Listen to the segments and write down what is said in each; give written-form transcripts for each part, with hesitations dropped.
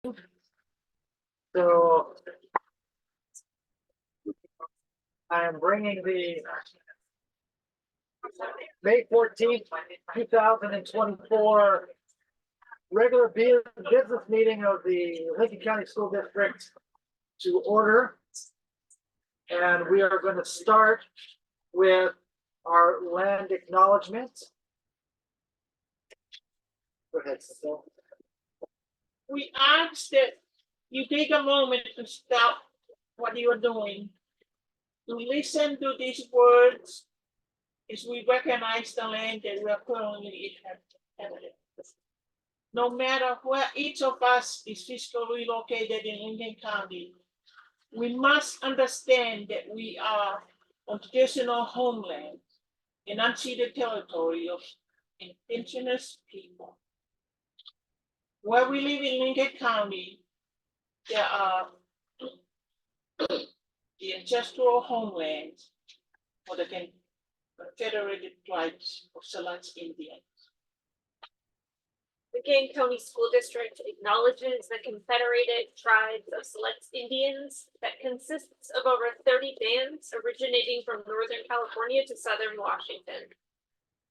So I am bringing the May 14th, 2024 regular business meeting of the Lincoln County School District to order. And we are going to start with our land acknowledgement. Go ahead, Cecil. We ask that you take a moment to stop what you are doing, to listen to these words as we recognize the land that we are currently inhabiting. No matter where each of us is physically located in Lincoln County, we must understand that we are on traditional homeland and unceded territory of indigenous people. Where we live in Lincoln County, there are the ancestral homelands for the Confederated Tribes of Select Indians. Lincoln County School District acknowledges the Confederated Tribes of Select Indians that consists of over 30 bands originating from Northern California to Southern Washington.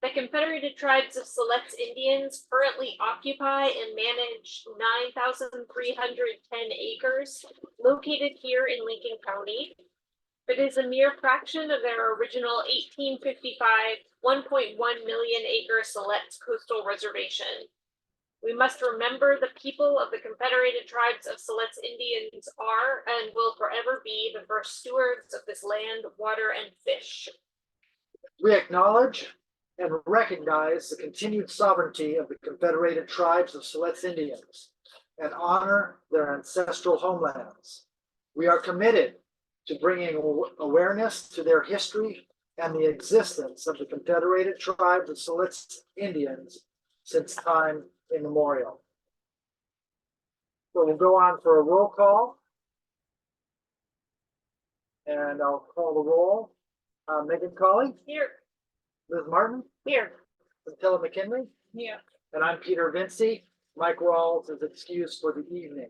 The Confederated Tribes of Select Indians currently occupy and manage 9,310 acres located here in Lincoln County. It is a mere fraction of their original 1855 1.1 million acre Select Coastal Reservation. We must remember the people of the Confederated Tribes of Select Indians are and will forever be the first stewards of this land, water, and fish. We acknowledge and recognize the continued sovereignty of the Confederated Tribes of Select Indians and honor their ancestral homelands. We are committed to bringing awareness to their history and the existence of the Confederated Tribes of Select Indians since time immemorial. So we'll go on for a roll call. And I'll call the roll. Megan Colley. Here. Liz Martin. Here. Stella McKinley. Here. And I'm Peter Vinci. Mike Rawls is excused for the evening.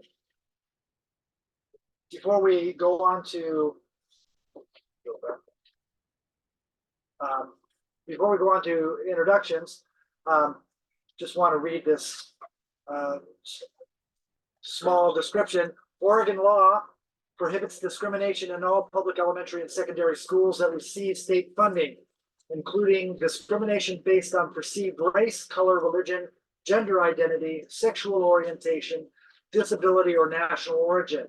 Before we go on to introductions, just want to read this small description. Oregon law prohibits discrimination in all public elementary and secondary schools that receive state funding, including discrimination based on perceived race, color, religion, gender identity, sexual orientation, disability, or national origin.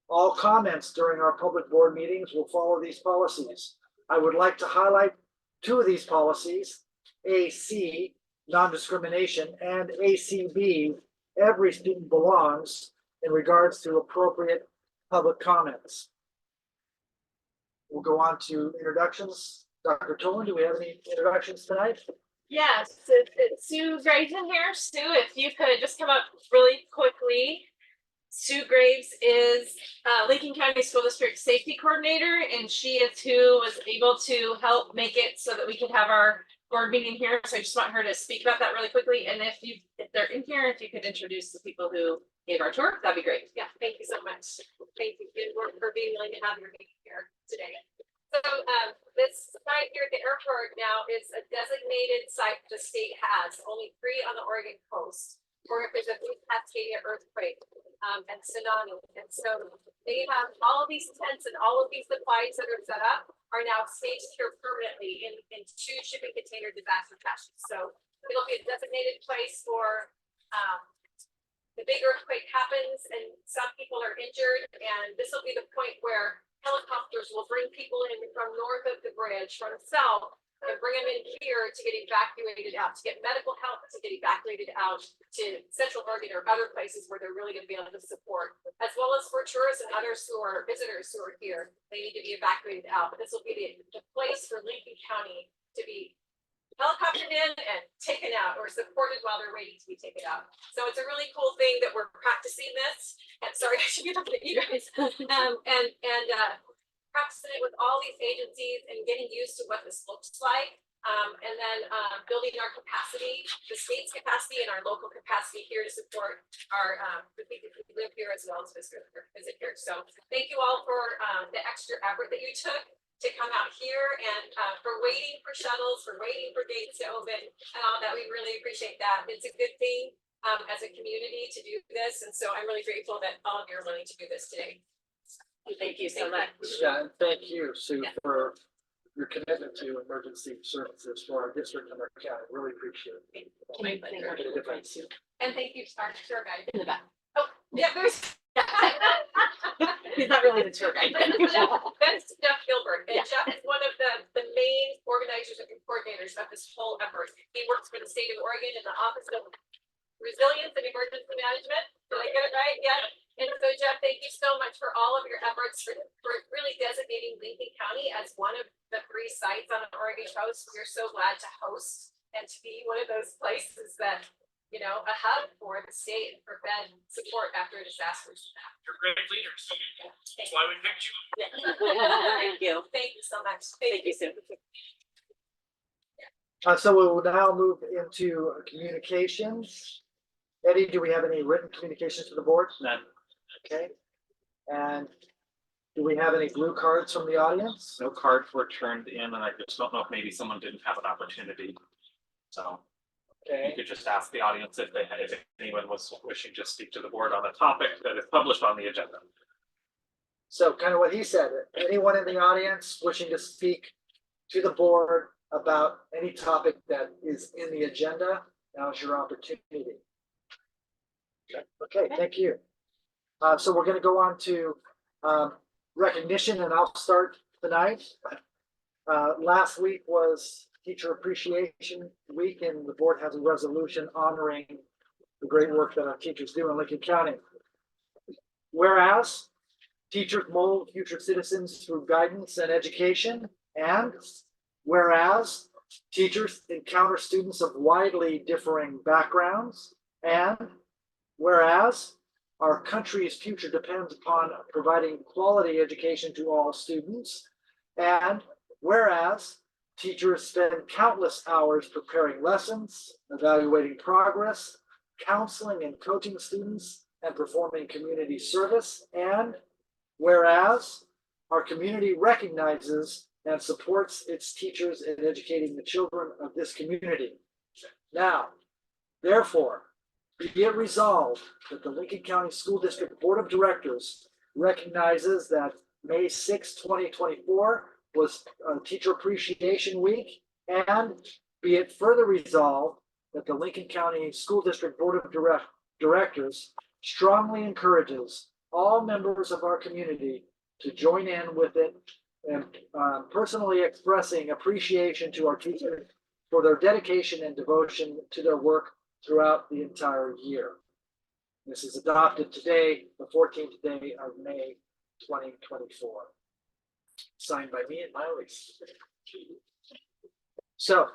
All comments during our public board meetings will follow these policies. I would like to highlight two of these policies, AC, non-discrimination, and ACB, every student belongs, in regards to appropriate public comments. We'll go on to introductions. Dr. Tolan, do we have any introductions tonight? Yes, it's Sue Graves in here. Sue, if you could just come up really quickly. Sue Graves is Lincoln County School District Safety Coordinator, and she is who was able to help make it so that we could have our board meeting here. So I just want her to speak about that really quickly. And if they're in here, if you could introduce the people who gave our tour, that'd be great. Yeah, thank you so much. Thank you for being willing to have your meeting here today. So this site here at the airport now is a designated site the state has, only 3 on the Oregon coast, or if there's a big Cascadia earthquake and tsunami. And so they have all of these tents and all of these supplies that are set up are now staged here permanently in 2 shipping container disaster caches. So it'll be a designated place for the big earthquake happens and some people are injured, and this will be the point where helicopters will bring people in from north of the bridge, from south, and bring them in here to get evacuated out, to get medical help, to get evacuated out to Central Oregon or other places where they're really going to be able to support, as well as for tourists and others who are visitors who are here. They need to be evacuated out. But this will be the place for Lincoln County to be helicoptered in and taken out, or supported while they're waiting to be taken out. So it's a really cool thing that we're practicing this. And sorry, I should be looking at you guys. Practicing it with all these agencies and getting used to what this looks like. And then building our capacity, the state's capacity and our local capacity here to support our the people who live here as well as visit here. So thank you all for the extra effort that you took to come out here and for waiting for shuttles, for waiting for gates to open and all that. We really appreciate that. It's a good thing as a community to do this. And so I'm really grateful that all of you are willing to do this today. Thank you so much. Yeah, and thank you, Sue, Yeah. for your commitment to emergency services for our district and our county. Really appreciate it. My pleasure. Make a difference. And thank you to our tour guide in the back. Oh, yeah, there's. He's not really the tour guide. That's Jeff Gilbert, and Yeah. Jeff is one of the main organizers and coordinators of this whole effort. He works for the state of Oregon in the Office of Resilience and Emergency Management. Did I get it right? Yeah. And so Jeff, thank you so much for all of your efforts for really designating Lincoln County as one of the 3 sites on the Oregon coast. We're so glad to host and to be one of those places that, you know, a hub for the state and for Fed support after disasters. You're great leaders. That's why we picked you. Thank you. Thank you so much. Thank you, Sue. So we will now move into communications. Eddie, do we have any written communications to the board? None. Okay. And do we have any blue cards from the audience? No cards were turned in, and I just don't know if maybe someone didn't have an opportunity. So you Okay. could just ask the audience if anyone was wishing to speak to the board on a topic that is published on the agenda. So kind of what he said, anyone in the audience wishing to speak to the board about any topic that is in the agenda, now's your opportunity. Okay, thank you. So we're going to go on to recognition, and I'll start tonight. Last week was Teacher Appreciation Week, and the board has a resolution honoring the great work that our teachers do in Lincoln County. Whereas teachers mold future citizens through guidance and education, and whereas teachers encounter students of widely differing backgrounds, and whereas our country's future depends upon providing quality education to all students, and whereas teachers spend countless hours preparing lessons, evaluating progress, counseling and coaching students, and performing community service, and whereas our community recognizes and supports its teachers in educating the children of this community. Now, therefore, be it resolved that the Lincoln County School District Board of Directors recognizes that May 6, 2024 was Teacher Appreciation Week, and be it further resolved that the Lincoln County School District Board of Directors strongly encourages all members of our community to join in with it and personally expressing appreciation to our teachers for their dedication and devotion to their work throughout the entire year. This is adopted today, the 14th day of May, 2024. Signed by me and Miley. So,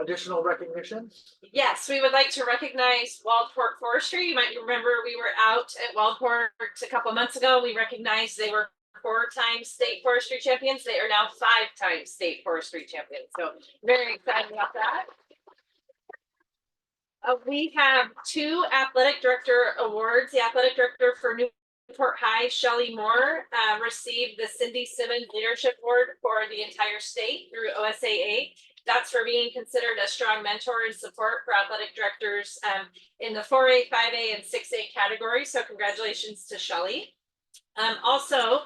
additional recognition? Yes, we would like to recognize Waldport Forestry. You might remember we were out at Waldport a couple months ago. We recognized they were 4-time state forestry champions. They are now 5-time state forestry champions. So very excited about that. We have 2 athletic director awards. The athletic director for Newport High, Shelley Moore, received the Cindy Simmons Leadership Award for the entire state through OSAA. That's for being considered a strong mentor and support for athletic directors in the 4A, 5A, and 6A categories. So congratulations to Shelley. Also,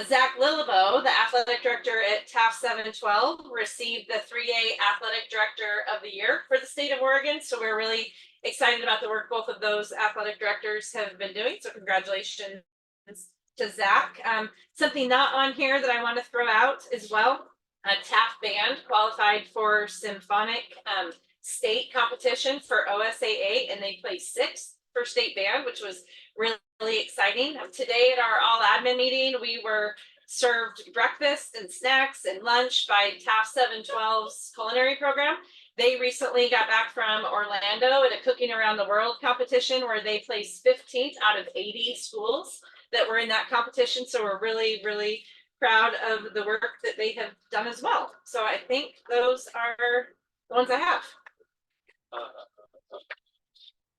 Zach Lillebo, the athletic director at TAF 712, received the 3A Athletic Director of the Year for the state of Oregon. So we're really excited about the work both of those athletic directors have been doing. So congratulations to Zach. Something not on here that I want to throw out as well. TAF band qualified for symphonic state competition for OSAA, and they placed 6th for state band, which was really exciting. Today at our all admin meeting, we were served breakfast and snacks and lunch by TAF 712's culinary program. They recently got back from Orlando at a Cooking Around the World competition where they placed 15th out of 80 schools that were in that competition. So we're really proud of the work that they have done as well. So I think those are the ones I have.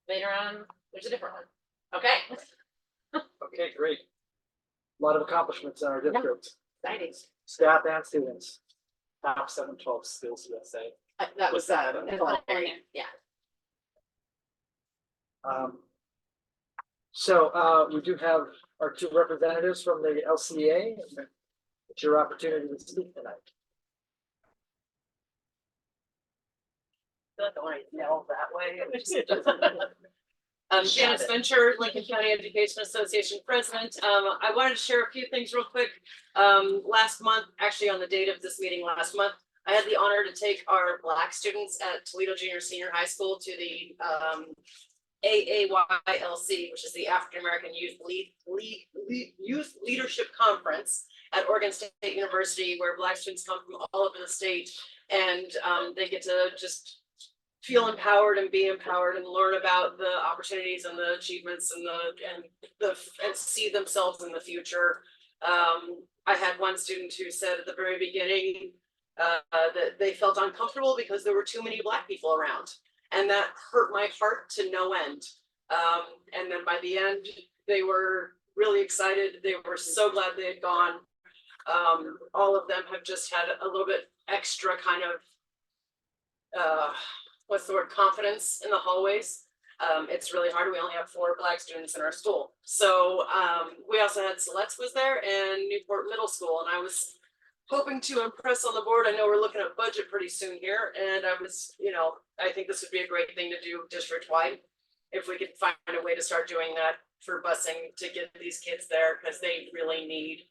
Later on, there's a different one. Okay. Okay, great. A lot of accomplishments in our district, Exciting. staff and students. Top 712 skills USA. That Was was that that. a- Yeah. So we do have our two representatives from the LCA. It's your opportunity to speak tonight. Don't worry, no, that way. Shannon Spencer, Lincoln County Education Association President. I wanted to share a few things real quick. Last month, actually on the date of this meeting last month, I had the honor to take our Black students at Toledo Junior Senior High School to the AAYLC, which is the African American Youth Leadership Conference at Oregon State University, where Black students come from all over the state, and they get to just feel empowered and be empowered and learn about the opportunities and the achievements and see themselves in the future. I had one student who said at the very beginning that they felt uncomfortable because there were too many Black people around, and that hurt my heart to no end. And then by the end, they were really excited. They were so glad they had gone. All of them have just had a little bit extra kind of what's the word, confidence in the hallways. It's really hard. We only have 4 Black students in our school. So we also had Siletz was there and Newport Middle School. And I was hoping to impress on the board. I know we're looking at budget pretty soon here. And I was, I think this would be a great thing to do district-wide. If we could find a way to start doing that for busing to get these kids there, because they really need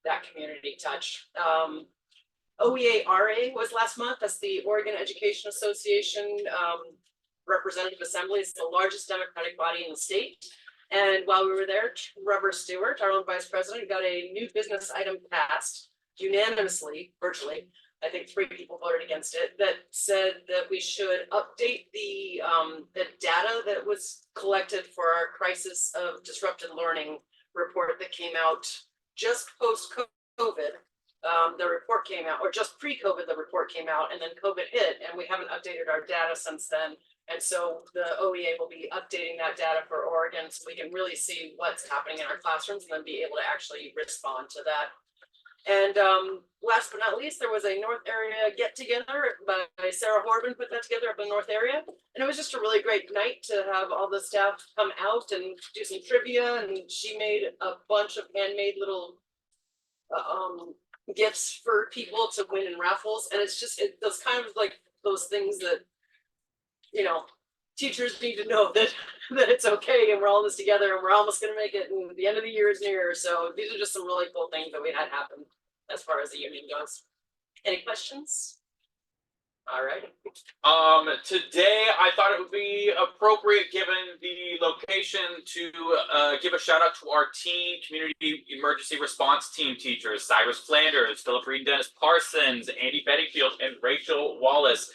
that community touch. OEA-RA was last month. That's the Oregon Education Association Representative Assembly. It's the largest democratic body in the state. And while we were there, Trevor Stewart, our own vice president, got a new business item passed unanimously, virtually. I think 3 people voted against it, that said that we should update the data that was collected for our crisis of disrupted learning report that came out just post-COVID. The report came out, or just pre-COVID, the report came out, and then COVID hit, and we haven't updated our data since then. And so the OEA will be updating that data for Oregon so we can really see what's happening in our classrooms and then be able to actually respond to that. And last but not least, there was a North area get together by Sarah Horban, put that together up in the North area. And it was just a really great night to have all the staff come out and do some trivia. And she made a bunch of handmade little gifts for people to win in raffles. And it's just those kind of like those things that, teachers need to know that it's okay and we're all in this together and we're almost going to make it and the end of the year is near. So these are just some really cool things that we had happen as far as the union goes. Any questions? All right. Today I thought it would be appropriate, given the location, to give a shout out to our community emergency response team teachers: Cyrus Flanders, Philip Reed, Dennis Parsons, Andy Bettingfield, and Rachel Wallace.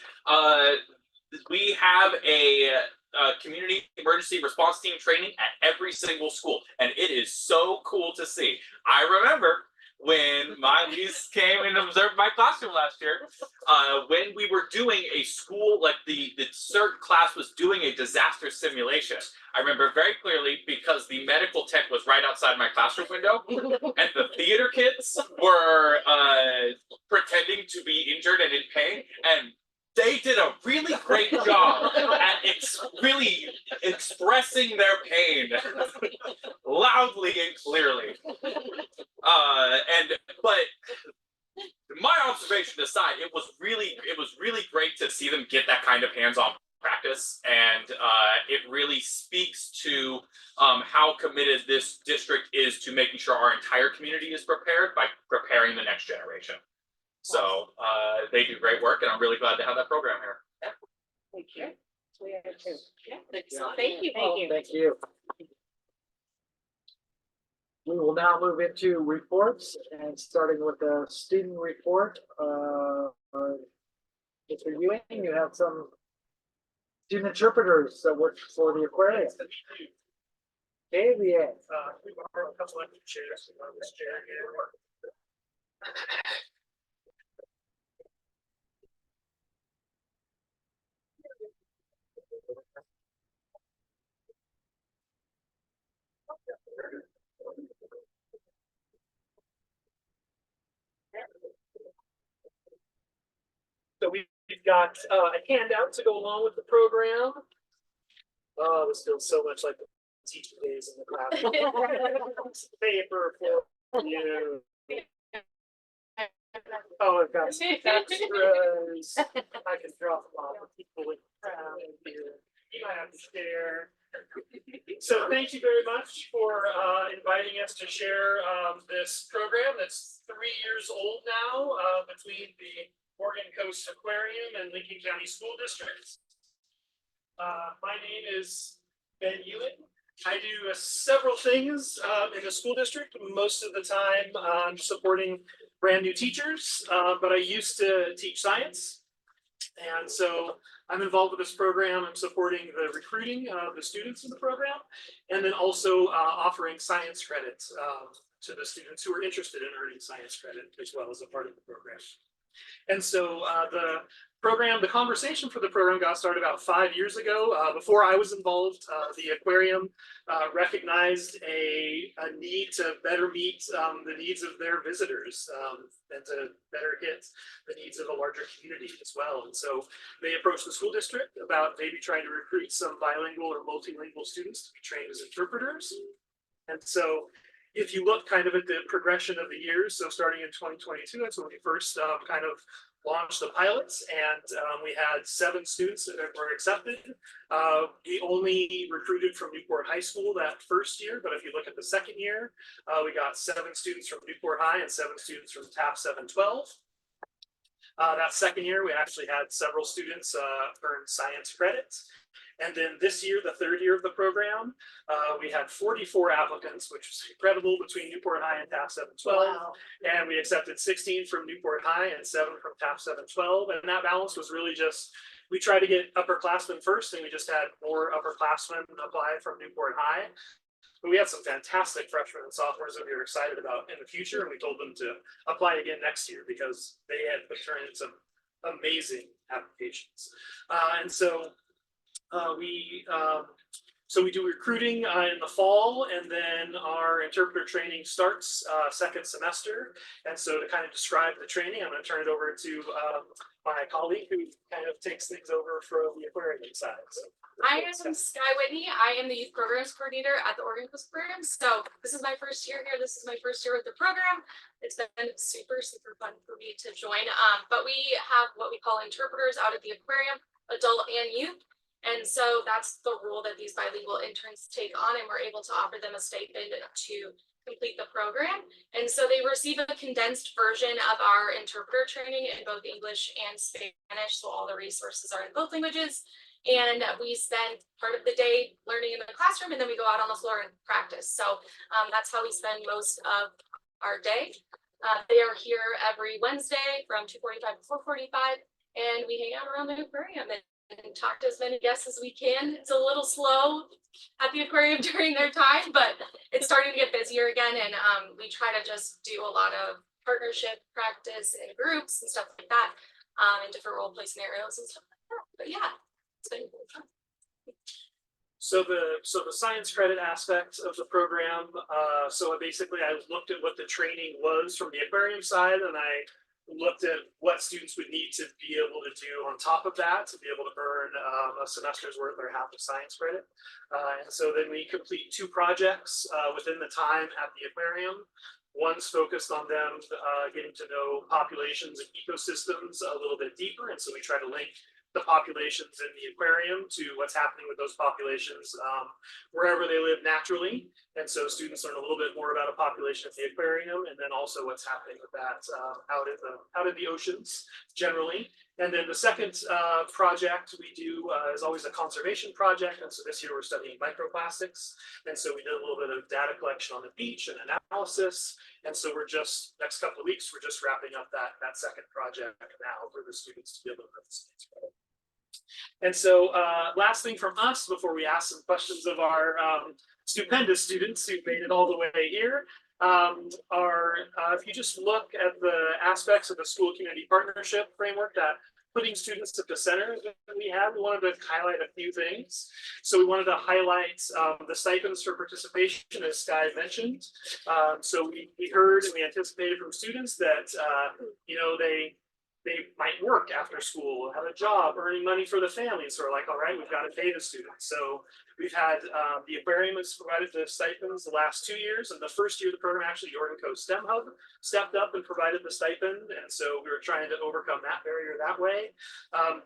We have a community emergency response team training at every single school, and it is so cool to see. I remember when my niece came and observed my classroom last year, when we were doing a school, like the CERT class was doing a disaster simulation. I remember very clearly because the medical tech was right outside my classroom window, and the theater kids were pretending to be injured and in pain, and they did a really great job at really expressing their pain loudly and clearly. But my observation aside, it was really great to see them get that kind of hands-on practice, and it really speaks to how committed this district is to making sure our entire community is prepared by preparing the next generation. So they do great work, and I'm really glad to have that program here. Thank you. We are too. Yeah, thanks. Yeah. Thank you. Thank you. We will now move into reports, and starting with the student report. Mr. Ewing, you have some student interpreters that work for the aquarium. Okay, We borrowed a couple of chairs on this chair here. So we've got a handout to go along with the program. Oh, this feels so much like the teaching days in the class. Paper for you. Oh, I've got some extras. I can drop them off with people with here. You might have to share. So thank you very much for inviting us to share this program that's 3 years old now between the Oregon Coast Aquarium and Lincoln County School Districts. My name is Ben Ewan. I do several things in the school district. Most of the time, I'm supporting brand new teachers, but I used to teach science. And so I'm involved with this program. I'm supporting the recruiting of the students in the program, and then also offering science credit to the students who are interested in earning science credit as well as a part of the program. And so the conversation for the program got started about 5 years ago. Before I was involved, the aquarium recognized a need to better meet the needs of their visitors and to better hit the needs of a larger community as well. And so they approached the school district about maybe trying to recruit some bilingual or multilingual students to be trained as interpreters. And so if you look kind of at the progression of the years, so starting in 2022, that's when we first kind of launched the pilots, and we had 7 students that were accepted. We only recruited from Newport High School that first year, but if you look at the second year, we got 7 students from Newport High and 7 students from TAP 712. That second year, we actually had several students earn science credits. And then this year, the third year of the program, we had 44 applicants, which was incredible between Newport High and TAP 712. Wow. And we accepted 16 from Newport High and 7 from TAP 712. And that balance was really just, we tried to get upperclassmen first, and we just had more upperclassmen apply from Newport High. But we had some fantastic freshmen and sophomores that we were excited about in the future, and we told them to apply again next year because they had put in some amazing applications. And so we do recruiting in the fall, and then our interpreter training starts second semester. And so to kind of describe the training, I'm going to turn it over to my colleague who kind of takes things over from the aquarium side. So, I am Sky Whitney. I am the youth programs coordinator at the Oregon Coast Aquarium. So this is my first year here. This is my first year with the program. It's been super fun for me to join. But we have what we call interpreters out at the aquarium, adult and youth. And so that's the role that these bilingual interns take on, and we're able to offer them a stipend to complete the program. And so they receive a condensed version of our interpreter training in both English and Spanish. So all the resources are in both languages. And we spend part of the day learning in the classroom, and then we go out on the floor and practice. So that's how we spend most of our day. They are here every Wednesday from 2:45 to 4:45, and we hang out around the aquarium and talk to as many guests as we can. It's a little slow at the aquarium during their time, but it's starting to get busier again, and we try to just do a lot of partnership practice in groups and stuff like that, in different role play scenarios and stuff like that. But yeah, it's been really fun. So the science credit aspect of the program, so basically I looked at what the training was from the aquarium side, and I looked at what students would need to be able to do on top of that to be able to earn a semester's worth or half of science credit. And so then we complete 2 projects within the time at the aquarium. One's focused on them getting to know populations and ecosystems a little bit deeper, and so we try to link the populations in the aquarium to what's happening with those populations wherever they live naturally. And so students learn a little bit more about a population at the aquarium, and then also what's happening with that out in the oceans generally. And then the second project we do is always a conservation project. And so this year we're studying microplastics. And so we did a little bit of data collection on the beach and analysis. And so we're just, next couple of weeks, we're just wrapping up that second project now for the students to be able to participate. And so last thing from us before we ask some questions of our stupendous students who made it all the way here. if you just look at the aspects of the school community partnership framework that putting students at the center that we wanted to highlight a few things. So we wanted to highlight the stipends for participation, as Sky mentioned. So we heard and we anticipated from students that they might work after school, have a job, earning money for the family. So we're like, all right, we've got to pay the students. So we've had the aquarium has provided the stipends the last 2 years. And the first year of the program, actually, the Oregon Coast STEM Hub stepped up and provided the stipend. And so we were trying to overcome that barrier that way.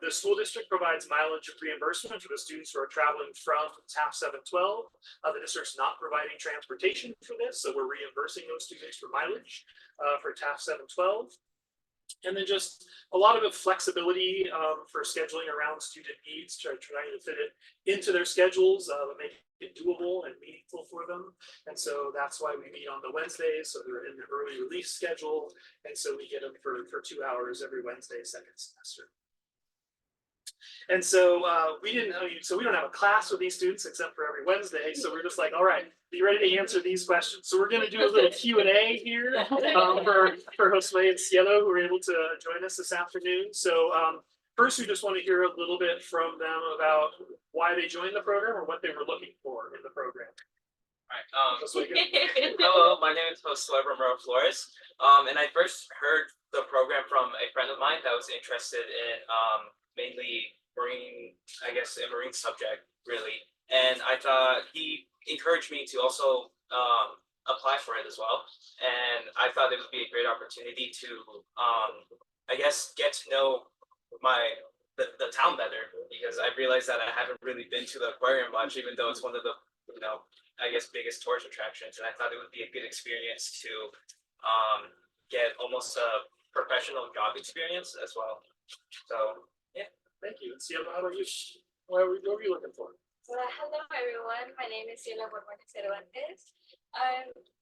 The school district provides mileage reimbursement for the students who are traveling from TAF 712. The district's not providing transportation for this. So we're reimbursing those students for mileage for TAF 712. And then just a lot of flexibility for scheduling around student needs, trying to fit it into their schedules, but make it doable and meaningful for them. And so that's why we meet on the Wednesdays. So they're in the early release schedule. And so we get them for 2 hours every Wednesday, second semester. And so we don't have a class with these students except for every Wednesday. So we're just like, all right, be ready to answer these questions. So we're going to do a little Q&A here for Josue and Cielo, who were able to join us this afternoon. So first, we just want to hear a little bit from them about why they joined the program or what they were looking for in the program. All right. Hello, my name is Josue Romero Flores. And I first heard the program from a friend of mine that was interested in mainly marine, I guess, a marine subject, really. And I thought he encouraged me to also apply for it as well. And I thought it would be a great opportunity to, I guess, get to know the town better, because I realized that I haven't really been to the aquarium much, even though it's one of the, I guess, biggest tourist attractions. And I thought it would be a good experience to get almost a professional job experience as well. So, yeah. Thank you. Cielo, how about you? What were you looking for? Well, hello everyone. My name is Cielo Cervantes.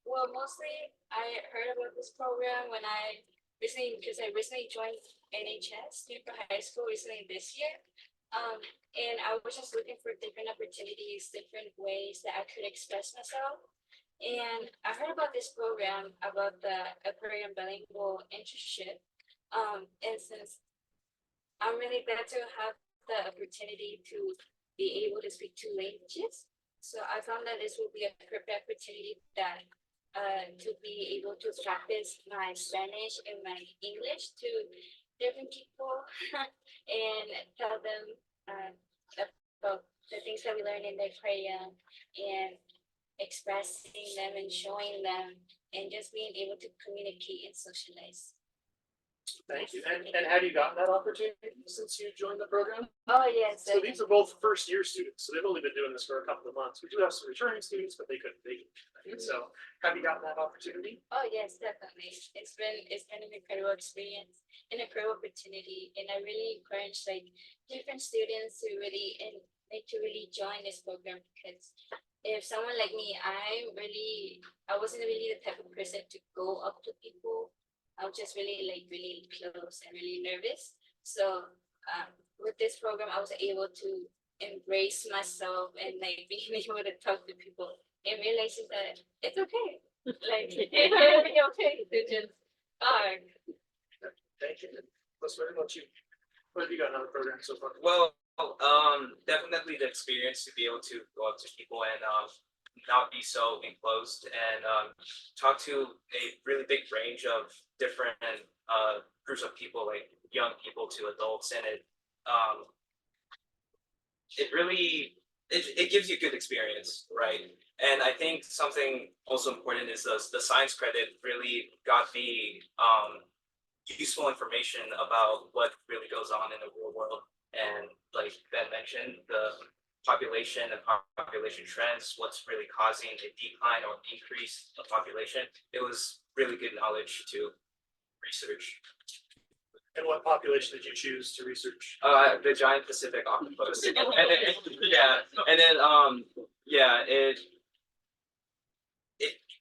Well, mostly I heard about this program when I recently joined NHS, Juniper High School, recently this year. And I was just looking for different opportunities, different ways that I could express myself. And I heard about this program, about the Aquarium Bilingual Internship. And since I'm really glad to have the opportunity to be able to speak 2 languages. So I found that this would be a perfect opportunity that to be able to practice my Spanish and my English to different people and tell them about the things that we learn in the aquarium and expressing them and showing them and just being able to communicate and socialize. Thank you. And have you gotten that opportunity since you joined the program? Oh, yes. So these are both first year students. So they've only been doing this for a couple of months. We do have some returning students, but they couldn't make it. So have you gotten that opportunity? Oh, yes, definitely. It's been an incredible experience, an incredible opportunity. And I really encourage different students to really join this program, because if someone like me, I wasn't really the type of person to go up to people. I was just really close and really nervous. So with this program, I was able to embrace myself and being able to talk to people and realizing that it's okay. It's gonna be okay to just talk. Thank you. Let's learn about you. What have you got in other programs so far? well, definitely the experience to be able to go up to people and not be so enclosed and talk to a really big range of different groups of people, like young people to adults, and it really gives you a good experience, right? And I think something also important is the science credit really got me useful information about what really goes on in the real world. And like Ben mentioned, the population and population trends, what's really causing a decline or increase of population. It was really good knowledge to research. And what population did you choose to research? The giant Pacific octopus. And then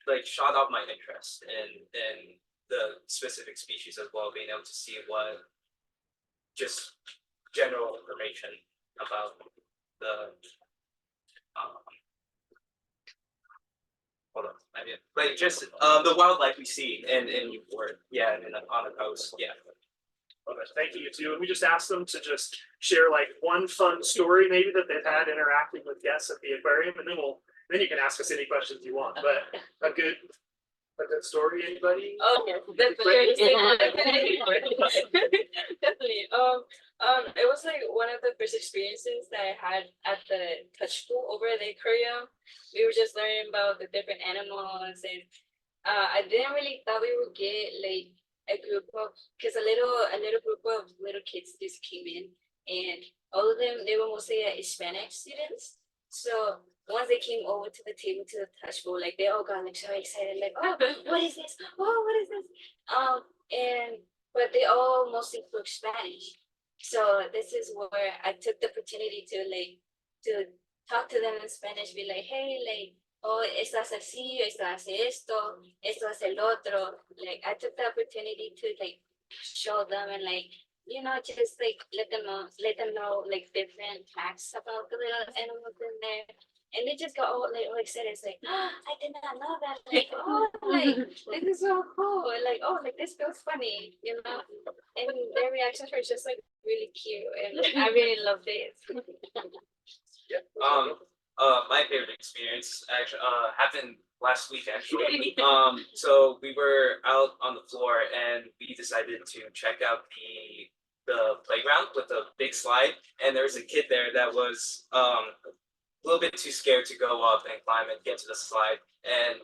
it shot up my interest in the specific species as well, being able to see what just general information about the hold on, I idea. Like just the wildlife we see in Newport, yeah, and on the coast, yeah. Well, thank you too. And we just asked them to just share like one fun story maybe that they've had interacting with guests at the aquarium, and then you can ask us any questions you want. But a good story, anybody? Oh, definitely. Definitely. It was like one of the first experiences that I had at the touch pool over at the aquarium. We were just learning about the different animals, and I didn't really thought we would get like a group of, because a little group of little kids just came in, and all of them, they were mostly Hispanic students. So once they came over to the table, to the touch bowl, like they all got like so excited, like, oh, what is this? Oh, what is this? But they all mostly spoke Spanish. So this is where I took the opportunity to talk to them in Spanish, be like, hey, like, oh, estás así, esto hace esto, esto hace el otro. Like, I took the opportunity to like show them and like, you know, just like let them know like different facts about the little animals in there. And they just got all like all excited. It's like, oh, I did not know that. Like, oh, like this is so cool. Like, oh, like this feels funny, you know. And their reactions were just like really cute, and I really loved it. My favorite experience actually happened last week actually. So we were out on the floor and we decided to check out the playground with the big slide, and there was a kid there that was a little bit too scared to go up and climb and get to the slide, and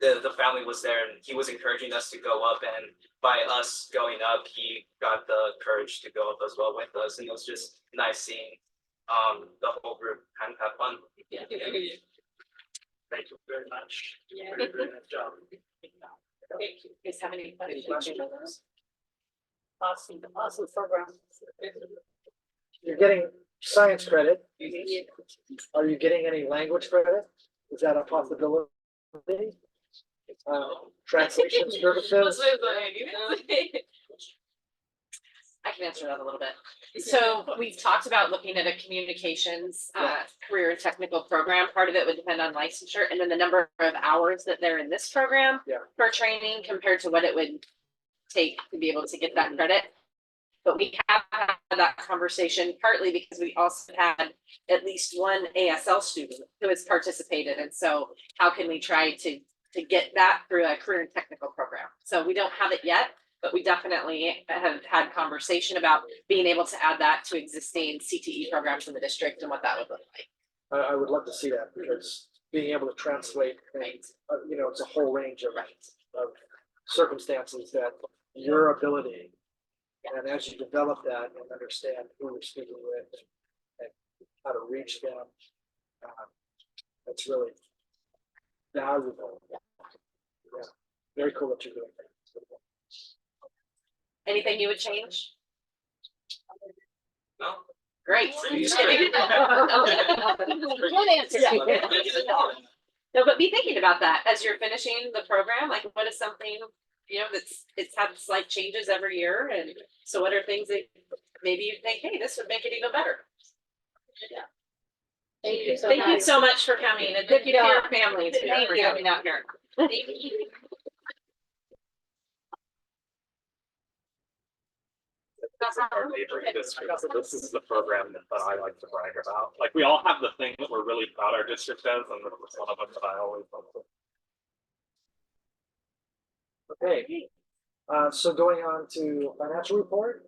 the family was there and he was encouraging us to go up, and by us going up he got the courage to go up as well with us, and it was just nice seeing the whole group kind of have fun. Thank you very much. Yeah. Very nice job. Thank you. Guys have any Any questions? questions? Awesome program. You're getting science credit. Are you getting any language credit? Is that a possibility? Translation services? I can answer that a little bit. So we've talked about looking at a communications career and technical program. Part of it would depend on licensure, and then the number of hours that they're in this program for training compared to what it would take to be able to get that credit. But we have had that conversation partly because we also had at least one ASL student who has participated. And so how can we try to get that through a career and technical program? So we don't have it yet, but we definitely have had conversation about being able to add that to existing CTE programs in the district and what that would look like. I would love to see that, because being able to translate, you know, it's a whole range of circumstances that your ability, and as you develop that and understand who you're speaking with and how to reach them, that's really valuable. Yeah, very cool that you're doing that. Anything you would change? No. Great. Good answer. No, but be thinking about that as you're finishing the program. Like, what is something, you know, it's had slight changes every year, and so what are things that maybe you think, hey, this would make it even better? Yeah. Thank you so much for coming, and thank you to your family too for coming out here. Thank you. Neighboring district, so this is the program that I like to brag about. Like, we all have the thing that we're really proud our district does, and this is one of them that I always love to. Okay, so going on to financial report.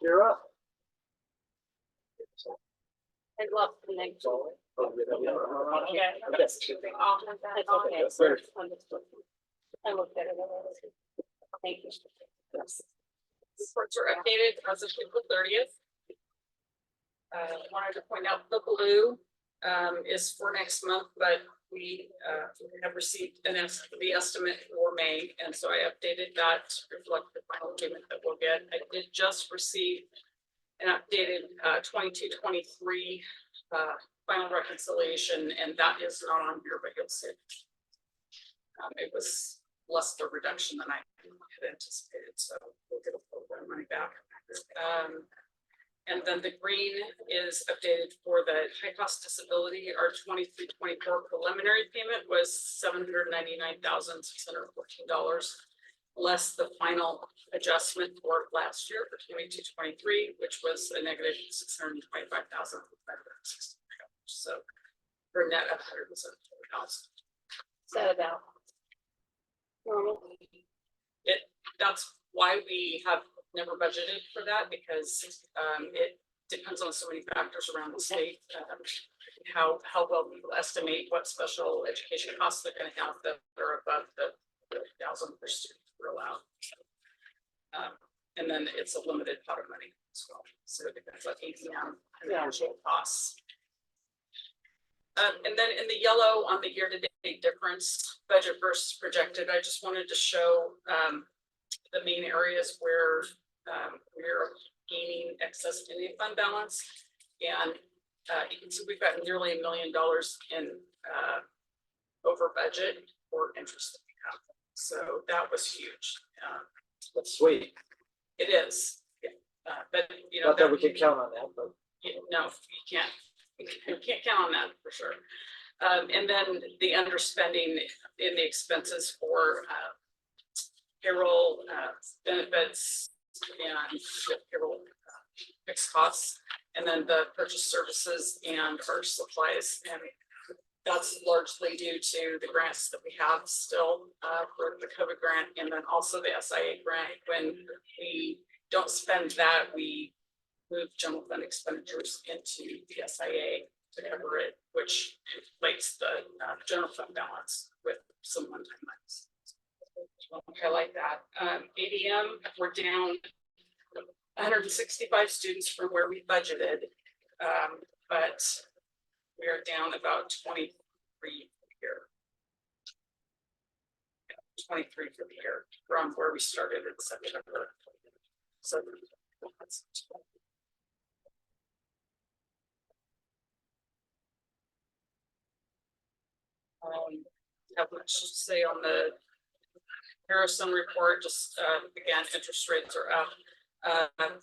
You're up. I'd love to next. I looked at it. Thank you. Reports are updated as of April 30th. Wanted to point out the blue is for next month, but we have received the estimate for May, and so I updated that to reflect the final payment that we'll get. I did just receive an updated 22-23 final reconciliation, and that is not on here, but you'll see it. It was less the reduction than I had anticipated, so we'll get a little bit of money back. And then the green is updated for the high cost disability. Our 23-24 preliminary payment was $799,614, less the final adjustment for last year for 22-23, which was a negative $625,560. So for net of $170,000. Is that about normal? That's why we have never budgeted for that, because it depends on so many factors around the state. How well people estimate what special education costs they're going to have that are above the 1,000 per student we're allowed. And then it's a limited pot of money as well, so it depends on ATM and the actual costs. And then in the yellow on the year-to-date difference, budget versus projected, I just wanted to show the main areas where we're gaining excess in the fund balance. And you can see we've got nearly $1 million in over budget for interest income. So that was huge. That's sweet. It is. Yeah. But you know, Not that we can count on that, but no, you can't. You can't count on that for sure. And then the underspending in the expenses for payroll, benefits, and payroll fixed costs, and then the purchase services and our supplies. And that's largely due to the grants that we have still for the COVID grant, and then also the SIA grant. When we don't spend that, we move general fund expenditures into the SIA to cover it, which inflates the general fund balance with some one-time items. I like that. ADM, we're down 165 students from where we budgeted, but we are down about 23 for the year. 23 for the year from where we started in September. So that's have much to say on the Harrison report. Just again, interest rates are up.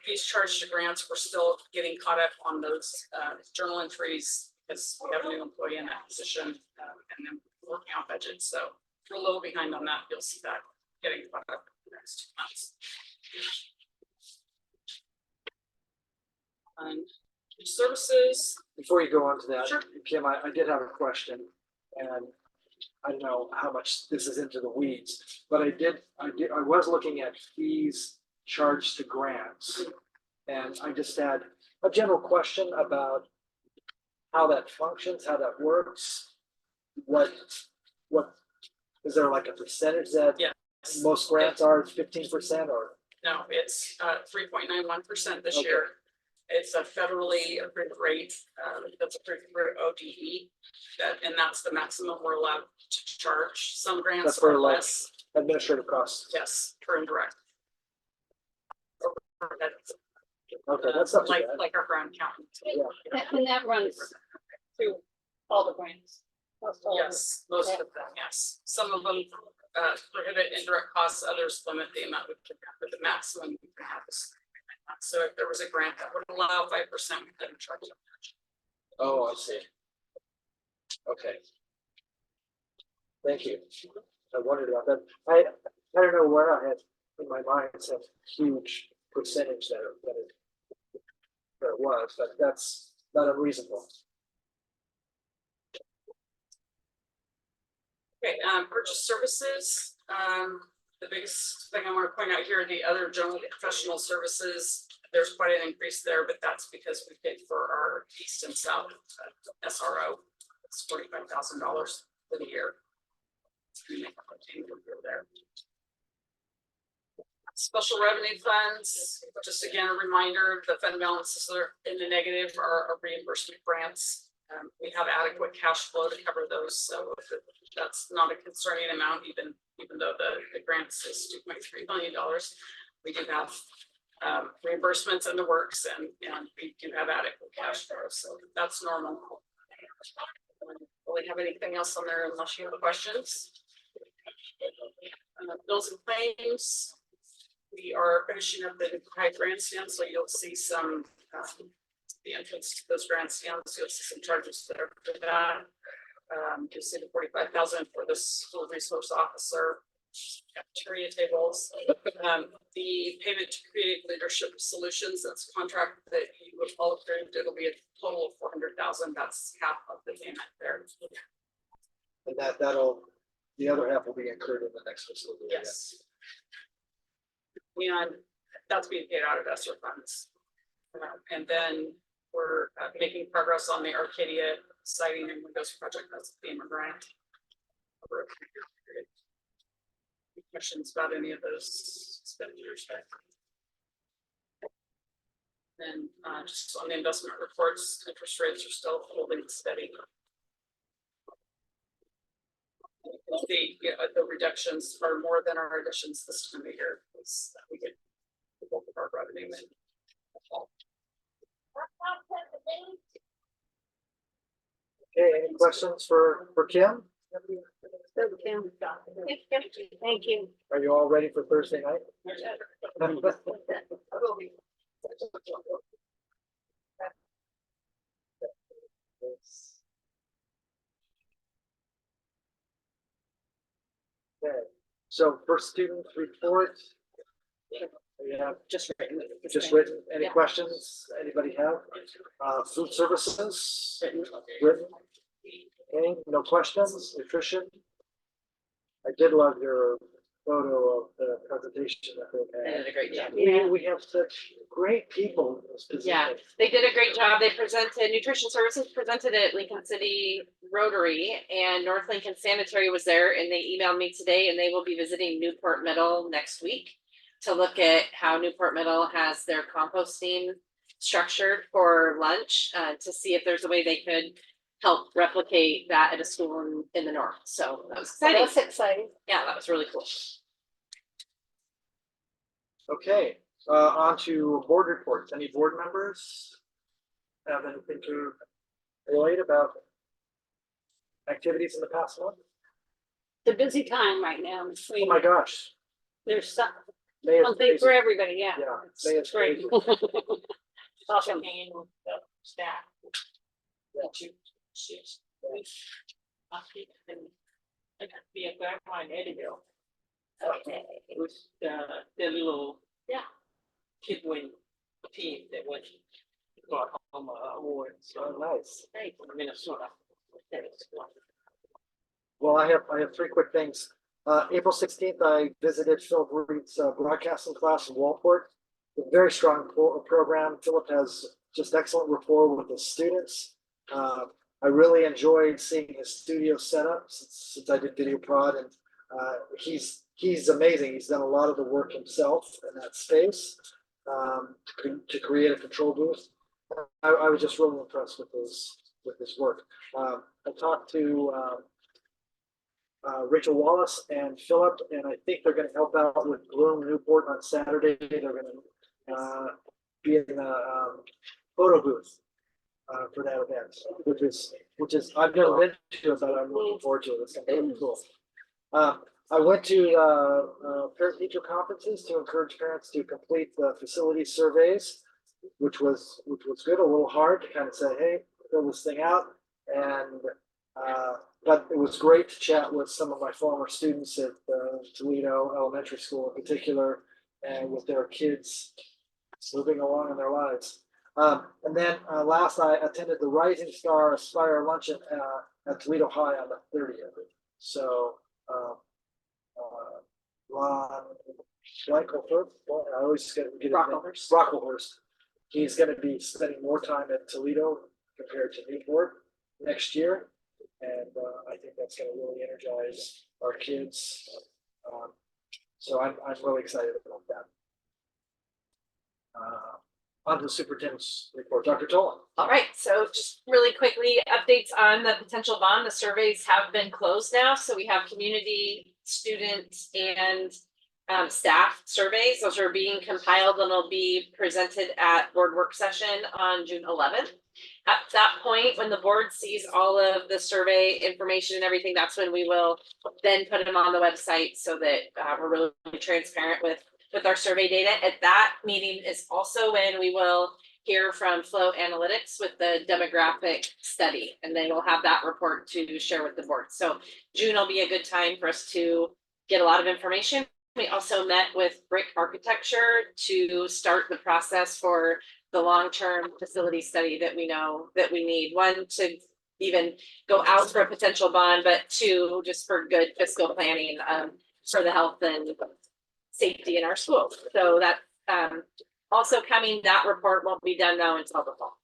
Fees charged to grants, we're still getting caught up on those journal entries because we have a new employee in that position, and then working on budget. So we're a little behind on that. You'll see that getting caught up in the next 2 months. Services. before you go on to that, Sure. Kim, I did have a question, and I don't know how much this is into the weeds, but I was looking at fees charged to grants. And I just had a general question about how that functions, how that works. What, is there like a percentage that Yes. most grants are 15% or? No, it's 3.91% this Okay. year. It's a federally approved rate that's approved for ODE, and that's the maximum we're allowed to charge. Some grants That's for are like less. administrative costs. Yes, for indirect. Okay, that's not too like bad. like our ground accountant. Yeah. And that runs through all the grants. Most all of them. Yes, most of them, yes. Some of them prohibit indirect costs, others limit the amount we can have, but the maximum we can have is. So if there was a grant that would allow 5%, we couldn't charge them. Oh, I see. Okay. Thank you. I wondered about that. I don't know where I had in my mind some huge percentage that it was, but that's not unreasonable. Okay, purchase services. The biggest thing I want to point out here, the other general professional services, there's quite an increase there, but that's because we paid for our east and south SRO. It's $45,000 for the year. There. Special revenue funds, just again, a reminder, the fund balances are in the negative are reimbursement grants. We have adequate cash flow to cover those, so that's not a concerning amount, even though the grants is $2.3 million. We do have reimbursements in the works, and we do have adequate cash flow, so that's normal. Really have anything else on there unless you have questions? Bills and claims. We are finishing up the high grandstand, so you'll see some the entrance to those grants, so you'll see some charges that are for that. You'll see the 45,000 for the school resource officer, cafeteria tables. The payment to Creative Leadership Solutions, that's a contract that you would all approved, it'll be a total of 400,000, that's half of the payment there. And the other half will be incurred in the next fiscal year. Yes. And that's being paid out of ESSER funds. And then we're making progress on the Arcadia siding and windows project, that's a FEMA grant. Over a 3-year period. Any questions about any of those expenditures? Then just on the investment reports, interest rates are still holding steady. The reductions are more than our additions this time of year, because we get the bulk of our revenue in the fall. Okay, any questions for Kim? Thank you. Are you all ready for Thursday night? Okay, so for student report. Yeah, Just written. just written. Any Yeah. questions? Anybody have? Food services? Written. Okay, no questions. Nutrition? I did love your photo of the presentation that they They had. did a great job. Yeah, we have such great people in this position. Yeah, they did a great job. They presented, Nutrition Services presented at Lincoln City Rotary, and North Lincoln Sanitary was there, and they emailed me today, and they will be visiting Newport Middle next week to look at how Newport Middle has their composting structured for lunch, to see if there's a way they could help replicate that at a school in the north. So that was exciting. That's exciting. Yeah, that was really cool. Okay, on to board reports. Any board members have anything to relate about activities in the past month? It's a busy time right now. Oh my gosh. There's May is something crazy. for everybody, yeah. Yeah, May is Great. crazy. Awesome. And the staff. That you, she's. I think, I got to be a grandma in Eddieville. Okay. It was the little kid win team that went got home award. Oh, So nice. hey, from Minnesota. That is wonderful. Well, I have 3 quick things. April 16th, I visited Philip Reed's broadcasting class in Walport. A very strong program. Philip has just excellent rapport with the students. I really enjoyed seeing his studio setup since I did video prod, and he's amazing. He's done a lot of the work himself in that space to create a control booth. I was just really impressed with his work. I talked to Rachel Wallace and Philip, and I think they're going to help out with Bloom Newport on Saturday. They're going to be in the photo booth for that event, which is I've never been to it, but I'm looking forward to it. It's going to be really cool. I went to parent-teacher conferences to encourage parents to complete the facility surveys, which was good. A little hard to kind of say, hey, fill this thing out, and but it was great to chat with some of my former students at Toledo Elementary School in particular, and with their kids moving along in their lives. And then last, I attended the Rising Star Aspire Luncheon at Toledo High on the 30th. So Ron Blankelhurst, I always get his name. Brocklehurst. He's going to be spending more time at Toledo compared to Newport next year. And I think that's going to really energize our kids. So I'm really excited about that. On to the superintendent's report, Dr. Tolan. All right, so just really quickly, updates on the potential bond. The surveys have been closed now, so we have community, students, and staff surveys. Those are being compiled and will be presented at board work session on June 11th. At that point, when the board sees all of the survey information and everything, that's when we will then put them on the website so that we're really transparent with our survey data. At that meeting is also when we will hear from Flow Analytics with the demographic study, and they will have that report to share with the board. So June will be a good time for us to get a lot of information. We also met with Brick Architecture to start the process for the long-term facility study that we know that we need. One, to even go out for a potential bond, but two, just for good fiscal planning for the health and safety in our schools. So that also coming, that report won't be done now until the fall.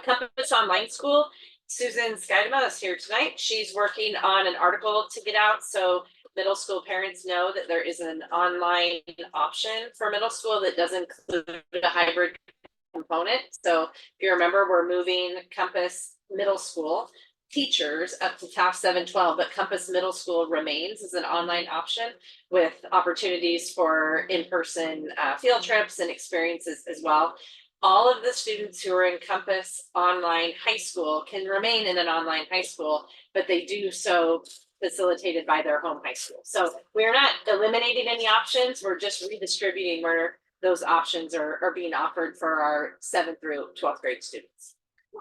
Compass Online School, Susan Skydema is here tonight. She's working on an article to get out so middle school parents know that there is an online option for middle school that does include a hybrid component. So if you remember, we're moving Compass Middle School teachers up to TAF 712, but Compass Middle School remains as an online option with opportunities for in-person field trips and experiences as well. All of the students who are in Compass Online High School can remain in an online high school, but they do so facilitated by their home high school. So we're not eliminating any options, we're just redistributing where those options are being offered for our 7th through 12th grade students.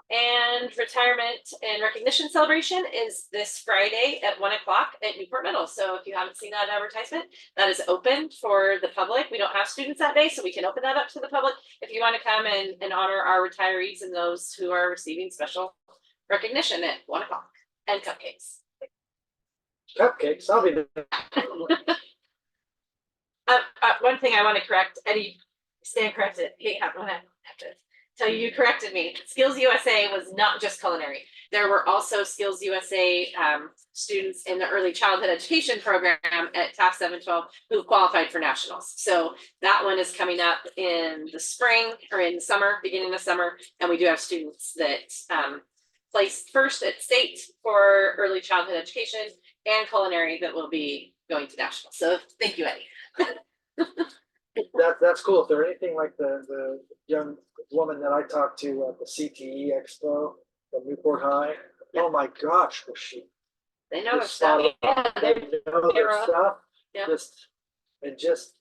And retirement and recognition celebration is this Friday at 1 o'clock at Newport Middle. So if you haven't seen that advertisement, that is open for the public. We don't have students that day, so we can open that up to the public if you want to come and honor our retirees and those who are receiving special recognition at 1 o'clock, and cupcakes. Cupcakes, I'll be there. One thing I want to correct, Eddie, stand corrected. Hey, I want to have to tell you, you corrected me. Skills USA was not just culinary. There were also Skills USA students in the early childhood education program at TAF 712 who qualified for nationals. So that one is coming up in the spring or in summer, beginning of summer. And we do have students that placed first at state for early childhood education and culinary that will be going to national. So thank you, Eddie. That's cool. If they're anything like the young woman that I talked to at the CTE Expo from Newport High, oh my gosh, was she They know their just stuff. spot on. They know their stuff. Yeah. Just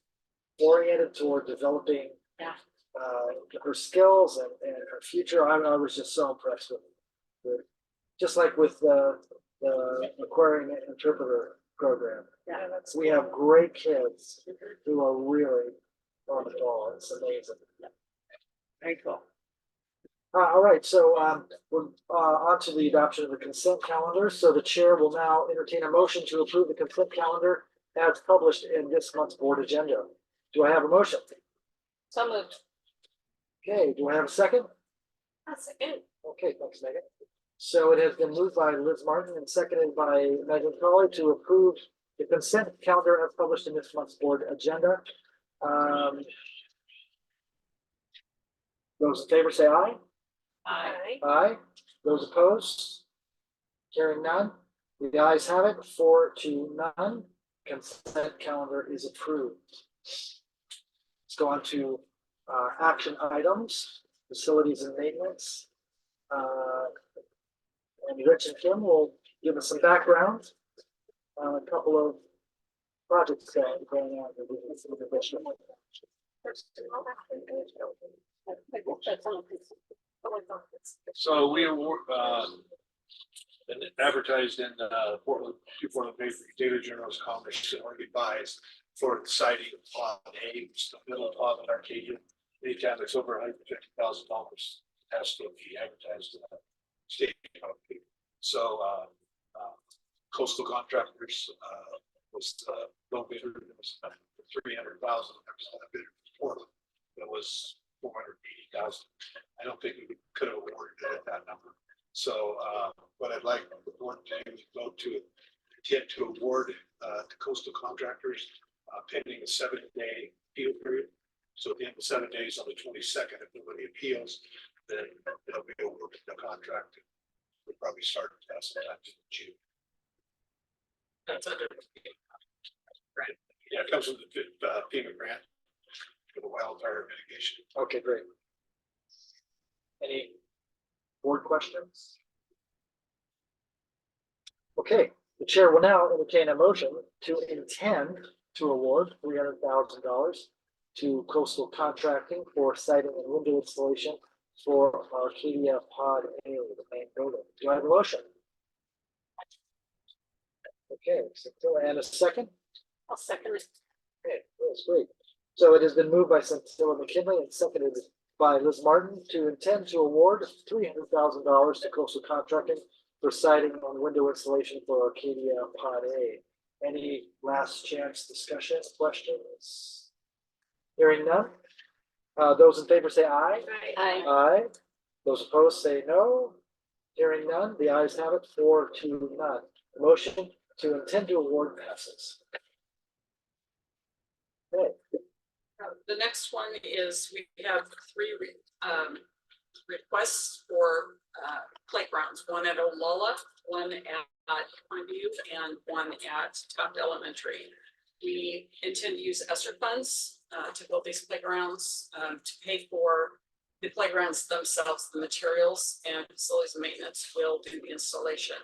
oriented toward developing Yeah. her skills and her future. I was just so impressed with just like with the aquarium interpreter program. Yeah. We have great kids who are really on the ball. It's amazing. Very cool. All right, so we're on to the adoption of the consent calendar. So the chair will now entertain a motion to approve the consent calendar as published in this month's board agenda. Do I have a motion? So moved. Okay, do I have a second? That's good. Okay, thanks, Megan. So it has been moved by Liz Martin and seconded by Megan Colley to approve the consent calendar as published in this month's board agenda. Those in favor say aye. Aye. Aye. Those opposed? Hearing none. The ayes have it, 4-0. Consent calendar is approved. Let's go on to action items, facilities and maintenance. And Rich and Kim will give us some background on a couple of projects going on. So we award, and advertised in Portland paper, Daily Journal's Commerce and Oregon Buys for the siding on A, which is the middle of an Arcadia. Anytime it's over $150,000, has to be advertised in the state. So coastal contractors was the low bidder. It was $300,000. It was $480,000. I don't think we could have awarded it at that number. So what I'd like the board to do is vote to intend to award to coastal contractors pending a 7-day appeal period. So at the end of 7 days on the 22nd, if nobody appeals, then it'll be awarded the contract. We'll probably start sometime in June. That's under. Right. Yeah, it comes from the FEMA grant for the wildfire mitigation. Okay, great. Any board questions? Okay, the chair will now entertain a motion to intend to award $300,000 to coastal contracting for siding and window installation for Arcadia Pod A, the main building. Do I have a motion? Okay, so and a second? I'll second it. Okay, that's great. So it has been moved by Centilla McKinley and seconded by Liz Martin to intend to award $300,000 to Coastal Contracting for siding and window installation for Arcadia Pod A. Any last chance discussion, questions? Hearing none. Those in favor say aye. Aye. Aye. Those opposed say no. Hearing none, the ayes have it, 4-0. The motion to intend to award passes. Okay. The next one is we have three requests for playgrounds, one at Olala, one at Pondview, and one at Taft Elementary. We intend to use ESSER funds to build these playgrounds, to pay for the playgrounds themselves, the materials, and facilities maintenance will do the installation.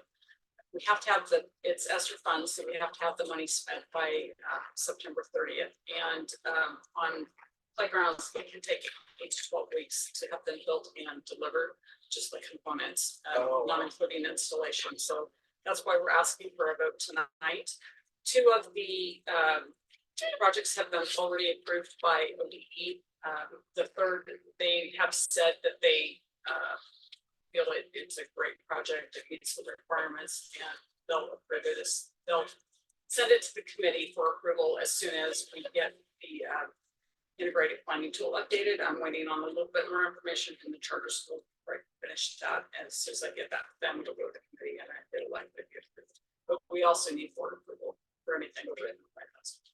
We have to have it's ESSER funds, so we have to have the money spent by September 30th. And on playgrounds, it can take 8 to 12 weeks to have them built and delivered, just the components, not including installation. So that's why we're asking for a vote tonight. Two of the projects have been already approved by ODE. The third, they have said that they feel it's a great project. It meets the requirements, and they'll approve it. They'll send it to the committee for approval as soon as we get the integrated planning tool updated. I'm waiting on a little bit more information from the charter school before I finish that. As soon as I get that, then it'll go to the committee and it'll likely be approved. But we also need board approval for anything written by us.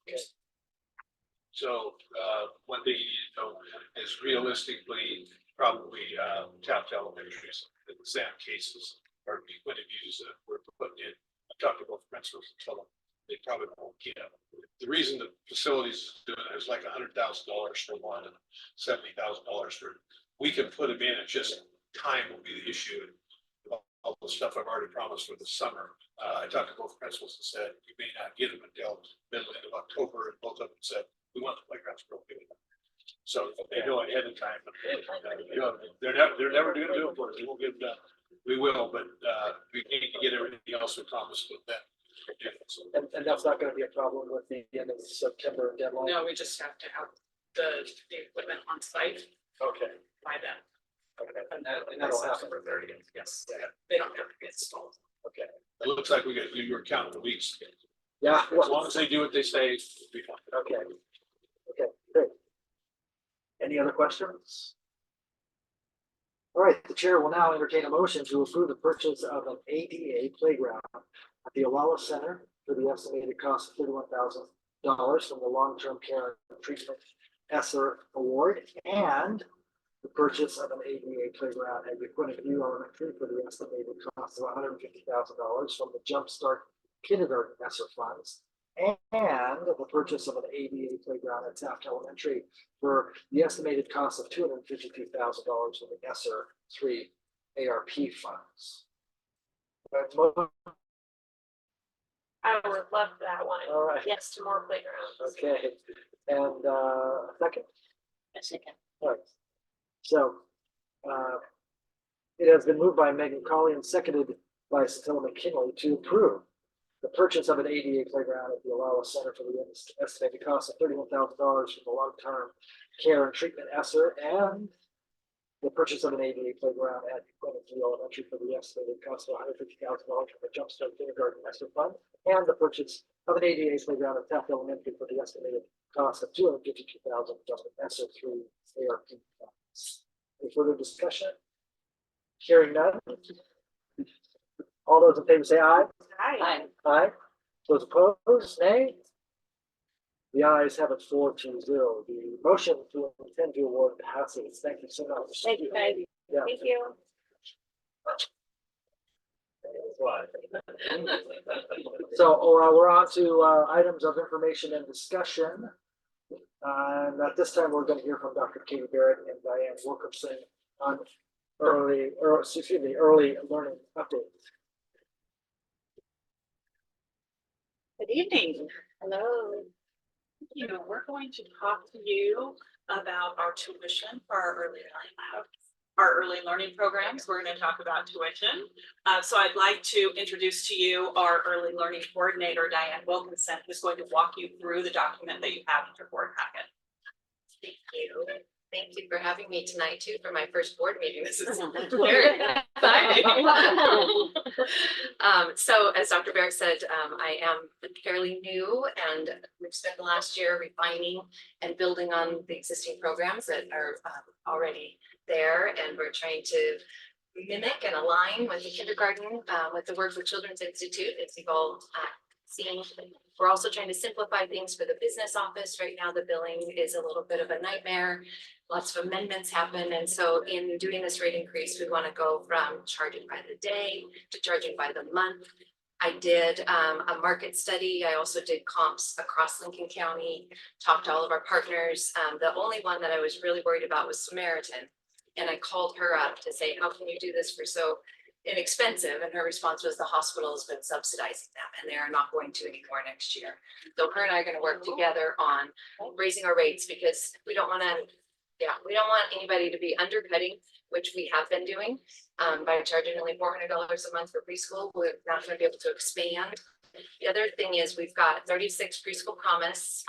So, one thing you need to know is realistically, probably, Taft Elementary, the exam cases are going to use that we're putting in. I talked to both principals and tell them they probably won't get them. The reason the facilities doing it is like $100,000 for one and $70,000 for, we can put them in, it's just time will be the issue. All the stuff I've already promised for the summer. I talked to both principals and said, you may not get them until middle of October, and both of them said, we want the playgrounds broken. So they know ahead of time. You know, they're never going to do it for us. We won't get it done. We will, but we need to get everything else we promised with that. And that's not going to be a problem with the end of September deadline? No, we just have to have the equipment on site Okay. by then. Okay. And that'll happen. September 30th. Yes, they don't have to be installed. Okay. It looks like we were counting the weeks. Yeah. As long as they do what they say, it'll be fine. Okay. Okay, great. Any other questions? All right, the chair will now entertain a motion to approve the purchase of an ADA playground at the Olala Center for the estimated cost of $31,000 from the Long-Term Care and Treatment ESSER Award, and the purchase of an ADA playground at Point View Elementary for the estimated cost of $150,000 from the Jumpstart Kindergarten ESSER funds, and the purchase of an ADA playground at Taft Elementary for the estimated cost of $252,000 from the ESSER 3 ARP funds. I would love that one. All right. Yes, to more playgrounds. Okay, and second? A second. All right. So it has been moved by Megan Colley and seconded by Centilla McKinley to approve the purchase of an ADA playground at the Olala Center for the estimated cost of $31,000 from the Long-Term Care and Treatment ESSER, and the purchase of an ADA playground at Point View Elementary for the estimated cost of $150,000 from the Jumpstart Kindergarten ESSER fund, and the purchase of an ADA playground at Taft Elementary for the estimated cost of $252,000 from the ESSER 3 ARP funds. Any further discussion? Hearing none. All those in favor say aye. Hi. Aye. Those opposed, nay. The ayes have it 4-0. The motion to intend to award passes. Thank you so much. Thank you, guys. Yeah. Thank you. So we're on to items of information and discussion. And at this time, we're going to hear from Dr. Katie Barrett and Diane Wilkerson on early learning updates. Good evening. Hello. You know, we're going to talk to you about our tuition for our early learning labs. our early learning programs. We're going to talk about tuition. So I'd like to introduce to you our early learning coordinator, Diane Wilkinson, who's going to walk you through the document that you have in your board packet. Thank you. Thank you for having me tonight too for my first board meeting. This is very exciting. So as Dr. Berg said, I am fairly new and we've spent the last year refining and building on the existing programs that are already there. And we're trying to mimic and align with the kindergarten, with the Work with Children's Institute, as you've all seen. We're also trying to simplify things for the business office. Right now, the billing is a little bit of a nightmare. Lots of amendments happen. And so in doing this rate increase, we want to go from charging by the day to charging by the month. I did a market study. I also did comps across Lincoln County, talked to all of our partners. The only one that I was really worried about was Samaritan. And I called her up to say, how can you do this for so inexpensive? And her response was the hospital has been subsidizing them and they are not going to anymore next year. So her and I are going to work together on raising our rates because we don't want anybody to be undercutting, which we have been doing by charging only $400 a month for preschool. We're not going to be able to expand. The other thing is we've got 36 preschool promise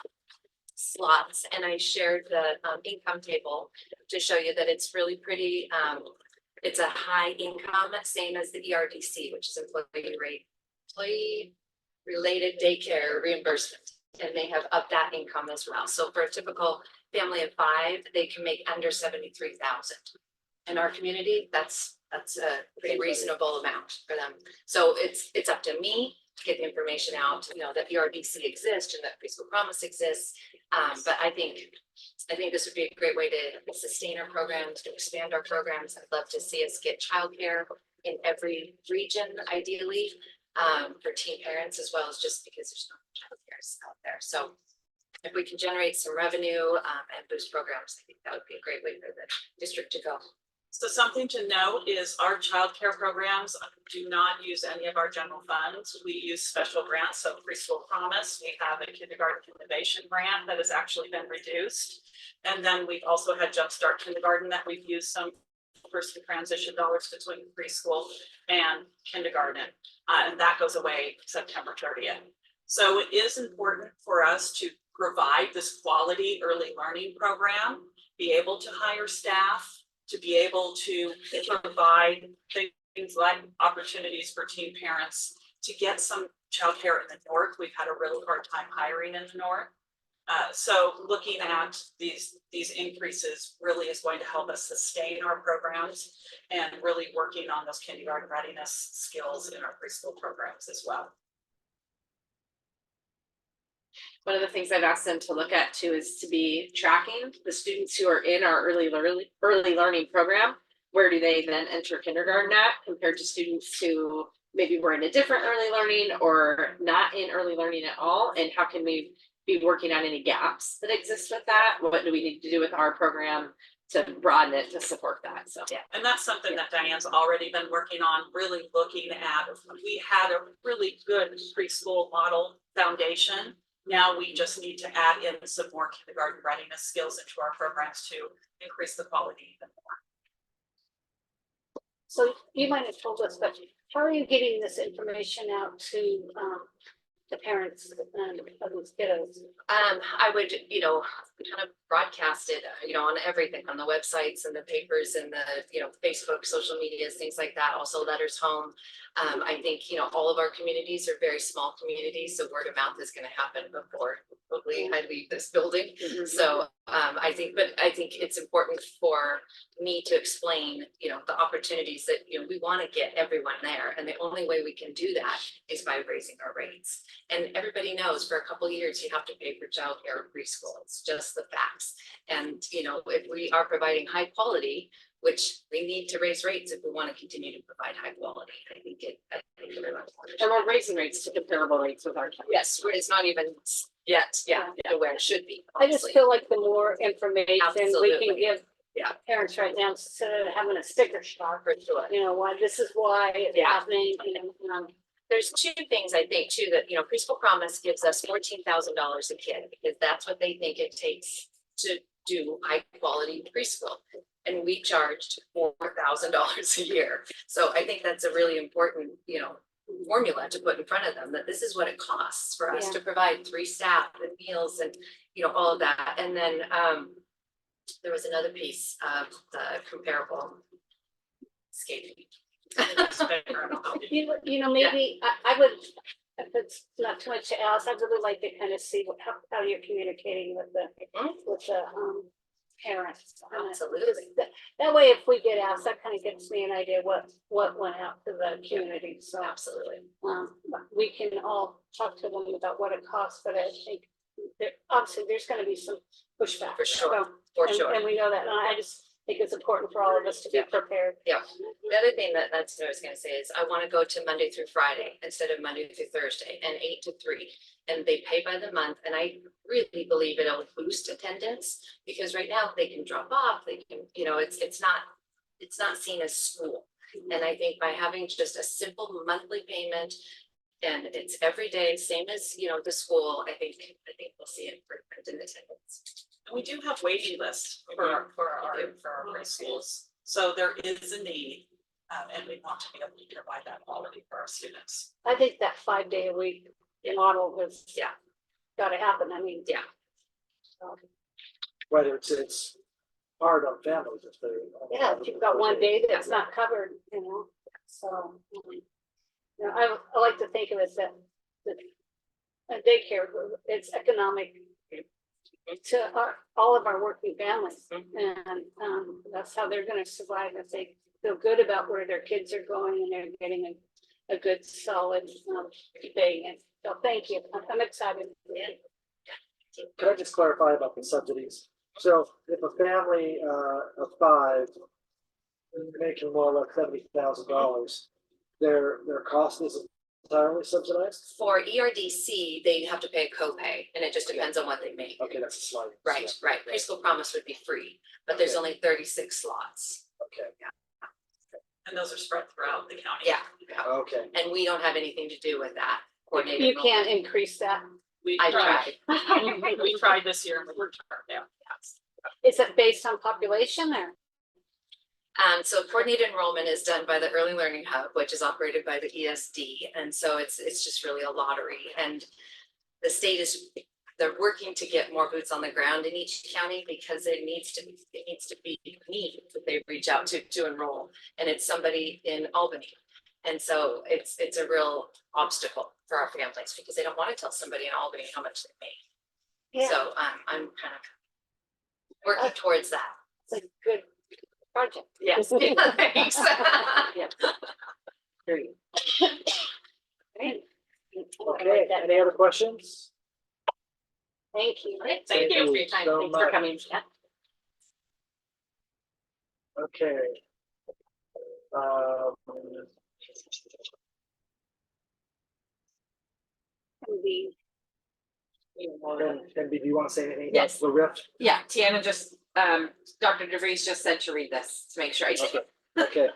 slots, and I shared the income table to show you that it's really pretty. It's a high income, same as the ERDC, which is employee related daycare reimbursement, and they have upped that income as well. So for a typical family of 5, they can make under 73,000. In our community, that's a pretty reasonable amount for them. So it's up to me to get the information out, that ERDC exists and that preschool promise exists. But I think this would be a great way to sustain our programs, to expand our programs. I'd love to see us get childcare in every region, ideally, for teen parents, as well as just because there's no childcare out there. So if we can generate some revenue and boost programs, I think that would be a great way for the district to go. So something to note is our childcare programs do not use any of our general funds. We use special grants. So Preschool Promise, we have a kindergarten innovation grant that has actually been reduced. And then we've also had Jumpstart Kindergarten that we've used some first to transition dollars between preschool and kindergarten. And that goes away September 30th. So it is important for us to provide this quality early learning program, be able to hire staff, to be able to provide things like opportunities for teen parents to get some childcare in the north. We've had a really hard time hiring in the north. So looking at these increases really is going to help us sustain our programs and really working on those kindergarten readiness skills in our preschool programs as well. One of the things I've asked them to look at too is to be tracking the students who are in our early learning program. Where do they then enter kindergarten at compared to students who maybe were in a different early learning or not in early learning at all? And how can we be working on any gaps that exist with that? What do we need to do with our program to broaden it to support that? So yeah, and that's something that Diane's already been working on, really looking at. We had a really good preschool model foundation. Now we just need to add in some more kindergarten readiness skills into our programs to increase the quality even more. So you might have told us, but how are you getting this information out to the parents of these kiddos? I would, kind of broadcast it, on everything, on the websites and the papers and the, Facebook, social medias, things like that. Also letters home. I think, all of our communities are very small communities, so word of mouth is going to happen before hopefully I leave this building. So I think it's important for me to explain, the opportunities that, we want to get everyone there. And the only way we can do that is by raising our rates. And everybody knows for a couple of years, you have to pay for childcare or preschool. It's just the facts. And, if we are providing high quality, which we need to raise rates if we want to continue to provide high quality. I think everyone's and we're raising rates to comparable rates with our kids. Yes, it's not even yet, to where it should be. I just feel like the more information we can Absolutely. give parents right now, instead of having a sticker shock, For sure. Why this is why it's happening. There's two things I think too that, Preschool Promise gives us $14,000 a kid because that's what they think it takes to do high quality preschool. and we charged $4,000 a year. So I think that's a really important, formula to put in front of them, that this is what it costs for us Yeah. to provide 3 staff and meals and, all of that. And then, there was another piece of the comparable skating. Maybe I would, if it's not too much to ask, I'd really like to kind of see how you're communicating with the parents. Absolutely. That way, if we get asked, that kind of gives me an idea what went out to the community, so. Absolutely. We can all talk to them about what it costs, but I think obviously there's gonna be some pushback. For sure, So, for and- sure. And we know that, and I just think it's important for all of us to be prepared. Yeah. The other thing that's what I was gonna say is I wanna go to Monday through Friday instead of Monday through Thursday and 8 to 3. And they pay by the month, and I really believe it'll boost attendance, because right now they can drop off, they can, it's not seen as school. And I think by having just a simple monthly payment, and it's every day, same as, the school, I think we'll see improvement in attendance. We do have waiting lists for our preschools, so there is a need, and we want to be able to provide that quality for our students. I think that 5-day-a-week model was. Yeah. Gotta happen, I mean. Yeah. Whether it's hard on families if they. Yeah, if you've got one day that's not covered, so. I like to think of it that a daycare, it's economic to all of our working families. And that's how they're gonna survive, if they feel good about where their kids are going and they're getting a good solid thing. And so thank you, I'm excited. Can I just clarify about the subsidies? So if a family of 5 making more or less $70,000, their cost is entirely subsidized? For ERDC, they have to pay a copay, and it just depends on what they make. Okay, that's a slide. Right. Preschool Promise would be free, but there's only 36 slots. Okay, And those are spread throughout the county. Yeah. okay. And we don't have anything to do with that. Coordinated You enrollment. can't increase that. We I tried. tried. We tried this year and we were turned down. Is it based on population or? So coordinated enrollment is done by the Early Learning Hub, which is operated by the ESD. And so it's just really a lottery. And the state they're working to get more boots on the ground in each county, because it needs to be need that they reach out to enroll. And it's somebody in Albany. And so it's a real obstacle for our families, because they don't want to tell somebody in Albany how much they make. Yeah. So I'm kind of working towards that. It's a good project. Yes. Yeah, thanks. Great. Okay, any other questions? Thank you. Thank you for your time. so Thanks for much. coming. Okay. And do you want to say anything about Yes. the rift? Yeah, Tiana just, Dr. DeVries just said to read this to make sure I take it. Okay,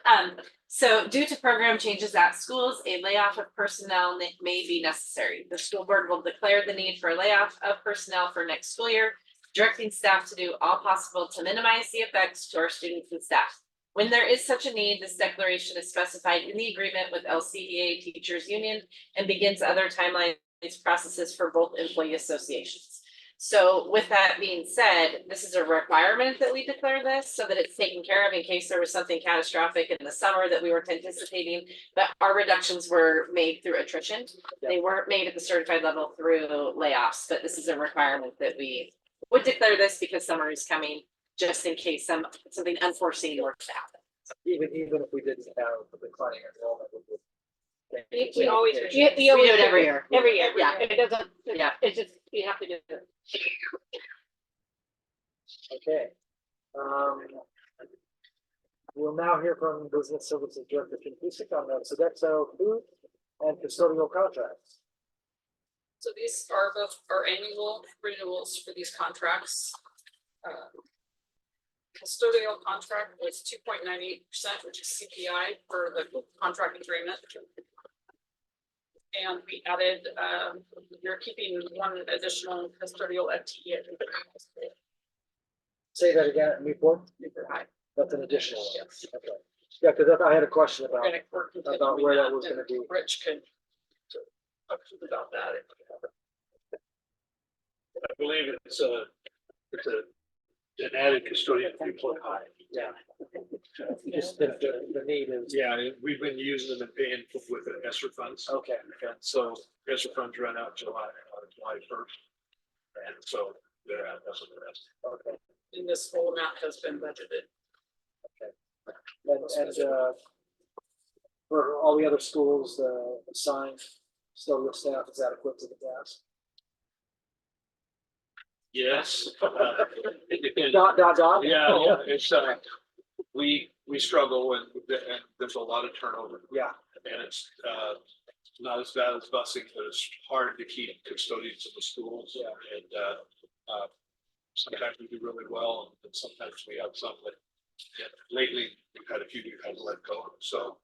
So due to program changes at schools, a layoff of personnel may be necessary. The school board will declare the need for a layoff of personnel for next school year, directing staff to do all possible to minimize the effects to our students and staff. When there is such a need, this declaration is specified in the agreement with LCDA Teachers Union and begins other timelines processes for both employee associations. So with that being said, this is a requirement that we declare this so that it's taken care of in case there was something catastrophic in the summer that we weren't anticipating. But our reductions were made through attrition. They weren't made at the certified level through layoffs, but this is a requirement that we would declare this because summer is coming, just in case something unforeseen were to happen. even if we didn't have the declining enrollment. We always. You We do it every year. Every year, Yeah. It doesn't, Yeah. it's just, you have to do it. Okay. We'll now hear from Business Services Director Kim Cusick on the Sodexo food and custodial contracts. So these are both our annual renewals for these contracts. Custodial contract was 2.98%, which is CPI for the contract agreement. And we added, you're keeping one additional custodial FTE. Say that again at Newport. Newport High. That's an additional one. Okay. Yeah, because I had a question about We're continuing about where that was and gonna be. Rich could talk about that. I believe it's an added custodian fee plus high. Yeah. Just the need is. Yeah, we've been using them and paying with the ESSER funds. Okay. And so ESSER funds run out July 1st. And so they're at, that's what they're at. Okay. And this full amount has been budgeted. And for all the other schools, the sign still with staff is adequate to the task. Yes. It depends. Dot, dot, dot. Yeah, it's, we struggle and there's a lot of turnover. Yeah. And it's, not as bad as busing, but it's hard to keep custodians in the schools. Yeah. And, sometimes we do really well and sometimes we have some that, lately, we've had a few we've had to let go. So,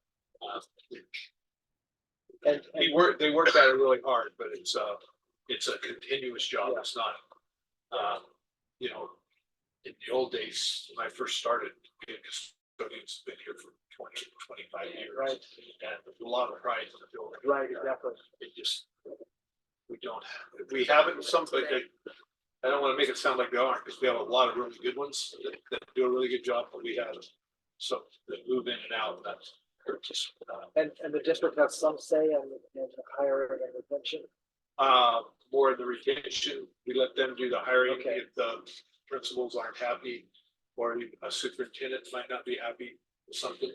And they work at it really hard, but it's a continuous job. Yeah. It's not, you know, in the old days, when I first started, being custodians have been here for 25 years. Right. And there's a lot of pride in the building. Right, exactly. It just, we haven't, I don't want to make it sound like they aren't, because we have a lot of really good ones that do a really good job, but we have some that move in and out, that's just, And the district has some say in hiring and retention. more in the retention, we let them do the hiring. Okay. If the principals aren't happy, or a superintendent might not be happy with something,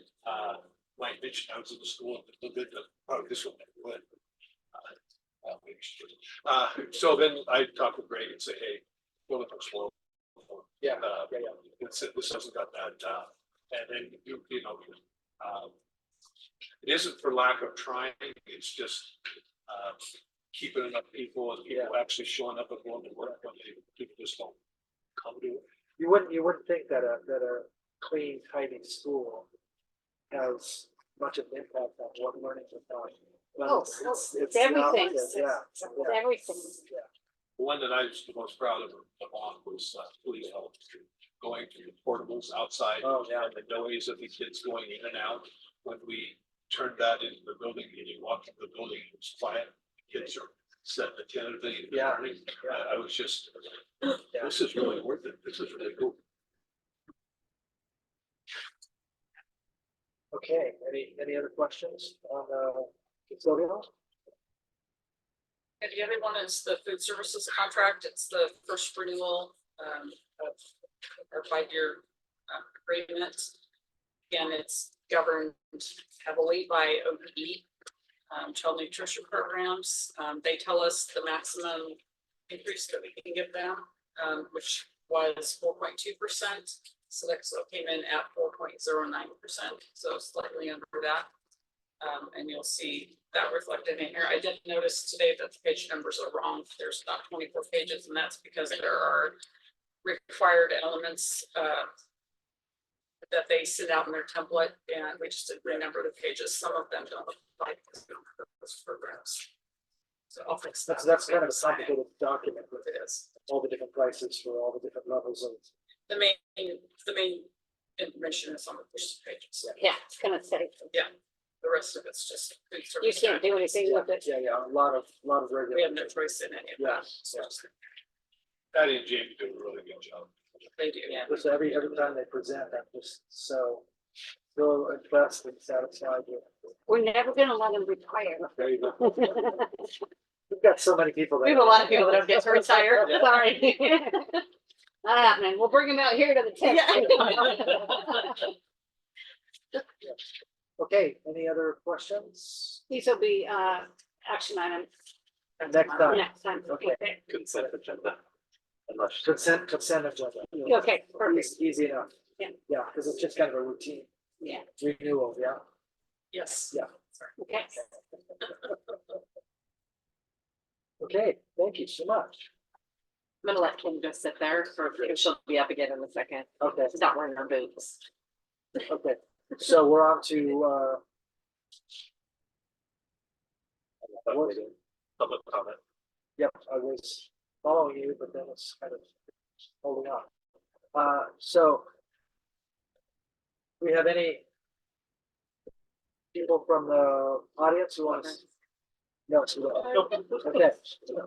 like Mitch, I was in the school, a little bit, probably this one, but, so then I talk with Greg and say, hey, go look slow. Yeah. This hasn't got that, and then you know, it isn't for lack of trying, it's just, keeping enough people and people actually showing up and going to work when people just don't come to it. You wouldn't think that a clean, tidy school has much of an impact on what learning is about. But Oh, it's it's the everything. opposite, yeah. It's everything. The one that I was the most proud of was police health, going to the portables outside. Oh, yeah. And the noise of the kids going in and out. When we turned that into the building and you walk into the building, it was quiet. The kids are sitting attentively. Yeah. Learning. I was just, this is really worth it. This is really cool. Okay, any other questions on custodial? And the other one is the food services contract. It's the first renewal of our 5-year agreement. Again, it's governed heavily by OPE, child nutrition programs. They tell us the maximum increase that we can give them, which was 4.2%. Sodexo came in at 4.09%, so slightly under that. And you'll see that reflected in here. I did notice today that the page numbers are wrong. There's about 24 pages, and that's because there are required elements that they send out in their template, and we just didn't renumber the pages. Some of them don't apply to those programs. So I'll fix that. That's kind of a complicated document with It is. all the different prices for all the different levels of. The main information is on the first pages. Yeah, it's gonna say, The rest of it's just food you service. can't do anything with it. Yeah, a lot of We have regulation. no choice in any of Yeah, that. So Patty and Jamie do a really good job. they do. Just every time they present, I'm just so impressed and satisfied with. We're never gonna let them retire. There you go. We've got so many people. We have a lot of people that don't get to retire, sorry. Not happening, we'll bring them out here to the tent. Okay, any other questions? These will be, action items Next time. next time. Okay. Consent agenda. Unless. Consent agenda. Okay, perfect, Easy enough. Yeah. Yeah, because it's just kind of a routine yeah, renewal, yeah. Yes. Yeah. okay. Okay, thank you so much. I'm gonna let Kim just sit there for, she'll be up again in a second. Okay, She's not wearing her boots. okay. So we're on to, Public comment. yep, I was following you, but then it's kind of holding on. So we have any people from the audience who want to? No, we don't.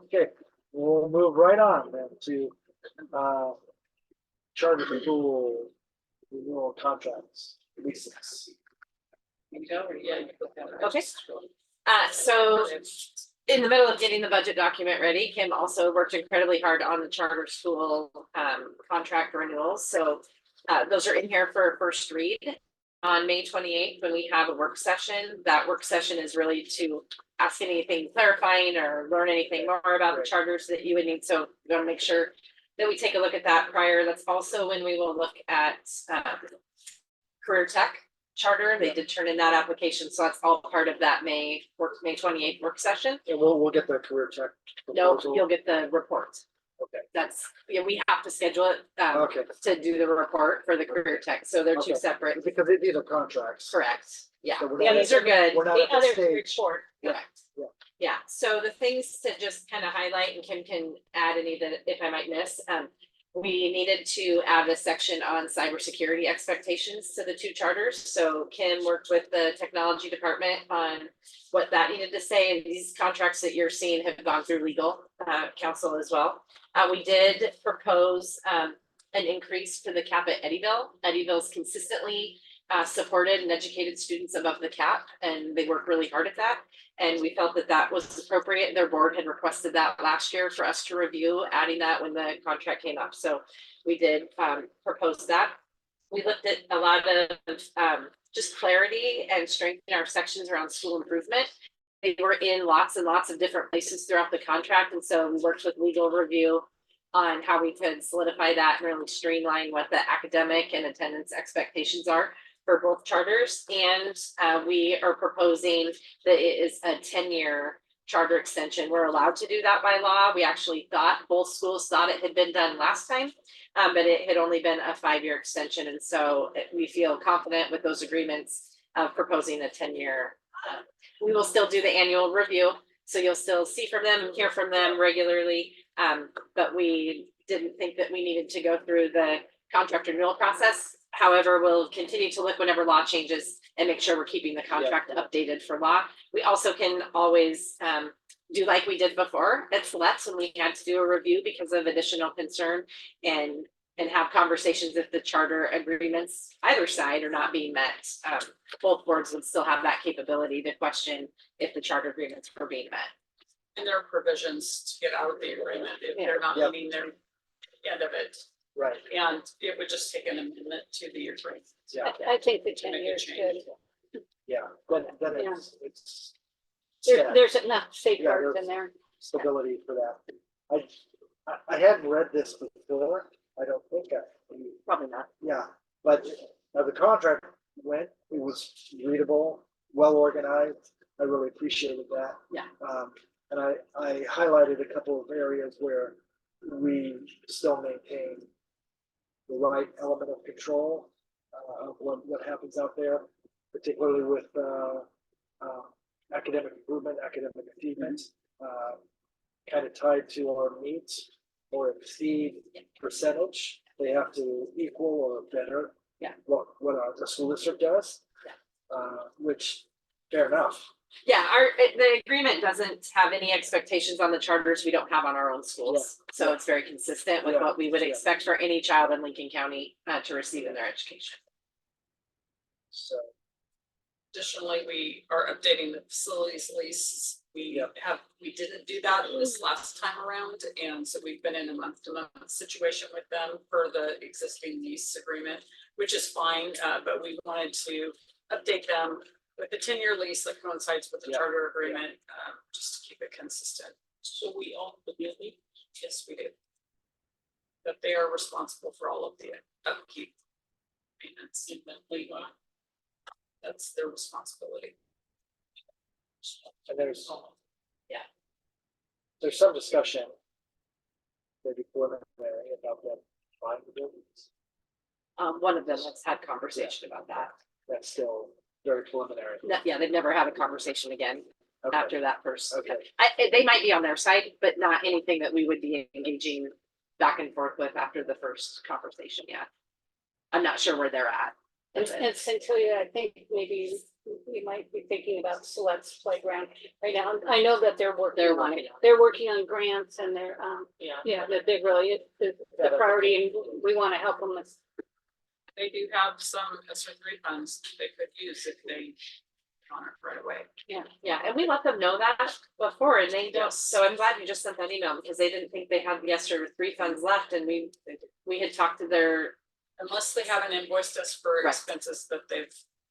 Okay, we'll move right on then to, charter school renewal contracts, leases. Okay. So in the middle of getting the budget document ready, Kim also worked incredibly hard on the charter school contract renewals. So those are in here for a first read. On May 28th, when we have a work session, that work session is really to ask anything clarifying or learn anything more about the charters that you would need. So we want to make sure that we take a look at that prior. That's also when we will look at career tech charter. They did turn in that application, so that's all part of that May 28th work session. And we'll get the career tech. No, proposal. you'll get the report. Okay. That's, yeah, we have to schedule it Okay. to do the report for the career tech, so they're two Okay. separate. Because these are contracts. Correct, yeah, So we're yeah, not- these are good. We're not The at the other stage. report. Correct. Yeah. Yeah, so the things to just kind of highlight, and Kim can add any that if I might miss, we needed to add a section on cybersecurity expectations to the two charters. So Kim worked with the technology department on what that needed to say, and these contracts that you're seeing have gone through legal counsel as well. We did propose an increase to the cap at Eddyville. Eddyville's consistently supported and educated students above the cap, and they work really hard at that. And we felt that that was appropriate. Their board had requested that last year for us to review, adding that when the contract came up. So we did propose that. We looked at a lot of just clarity and strengthening our sections around school improvement. They were in lots and lots of different places throughout the contract. And so we worked with legal review on how we could solidify that and really streamline what the academic and attendance expectations are for both charters. And we are proposing that it is a 10-year charter extension. We're allowed to do that by law. We actually thought, both schools thought it had been done last time, but it had only been a 5-year extension. And so we feel confident with those agreements of proposing a 10-year. We will still do the annual review. So you'll still see from them and hear from them regularly. But we didn't think that we needed to go through the contract renewal process. However, we'll continue to look whenever law changes and make sure we're keeping the contract updated for law. We also can always do like we did before at SLETS when we had to do a review because of additional concern and have conversations if the charter agreements either side are not being met. Both boards would still have that capability to question if the charter agreements are being met. And there are provisions to get out of the agreement if they're not meeting their end of it. Right. And it would just take an amendment to the agreement. Yeah. I think the To 10 make a years change. good. Yeah, then Yeah. it's. There, yeah, there's enough safeguards there's- in there. Stability for that. I hadn't read this before. I don't think Probably not. yeah, but the contract went, it was readable, well organized. I really appreciated that. Yeah. And I highlighted a couple of areas where we still maintain the right element of control of what happens out there, particularly with academic improvement, academic achievement, kind of tied to our meets or exceed percentage. They have to equal or better what the school district does, which fair enough. Yeah, the agreement doesn't have any expectations on the charters we don't have on our own schools. So it's very consistent with Yeah. what we would Yeah. expect for any child in Lincoln County to receive in their education. So Additionally, we are updating the facilities leases. We didn't do that this last time around, and so we've been in a month-to-month situation with them for the existing lease agreement, which is fine, but we wanted to update them with the 10-year lease that coincides with the charter agreement, just to keep it consistent. So we all, yes, we do. That they are responsible for all of the upkeep, maintenance, and that's their responsibility. and there's some discussion, maybe preliminary about them buying the buildings. One of them has had conversation about that. That's still very preliminary. Yeah, they've never had a conversation again Okay. after that first. Okay. They might be on their side, but not anything that we would be engaging back and forth with after the first conversation yet. I'm not sure where they're at. And Centralia, I think maybe we might be thinking about Silet's playground right now. I know that they're working on grants and they're, yeah, that they really, the priority, and we want to help them with. They do have some ESSER 3 funds they could use if they want it right away. Yeah, and we let them know that before and they don't, Yes. so I'm glad you just sent that email because they didn't think they had the ESSER 3 funds left and we had talked to their. Unless they haven't invoiced us for Right. expenses that they've.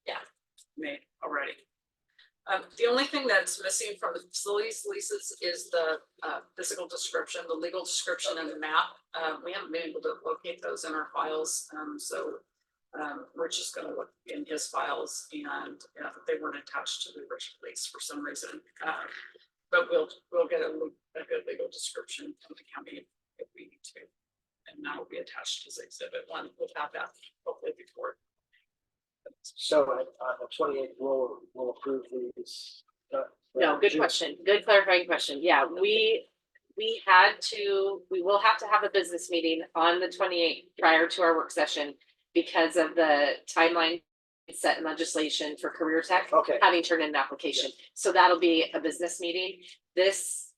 Yeah. Made already. The only thing that's missing from the facilities leases is the physical description, the legal description and the map. We haven't been able to locate those in our files, so we're just gonna look in his files and they weren't attached to the original lease for some reason. But we'll get a good legal description from the county if we need to. And that will be attached as exhibit 1. We'll have that hopefully before. So on the 28th, we'll approve these. No, good question. Good clarifying question. Yeah, we will have to have a business meeting on the 28th prior to our work session because of the timeline set in legislation for career tech. Okay. Having turned in an application. So that'll be a business meeting. This,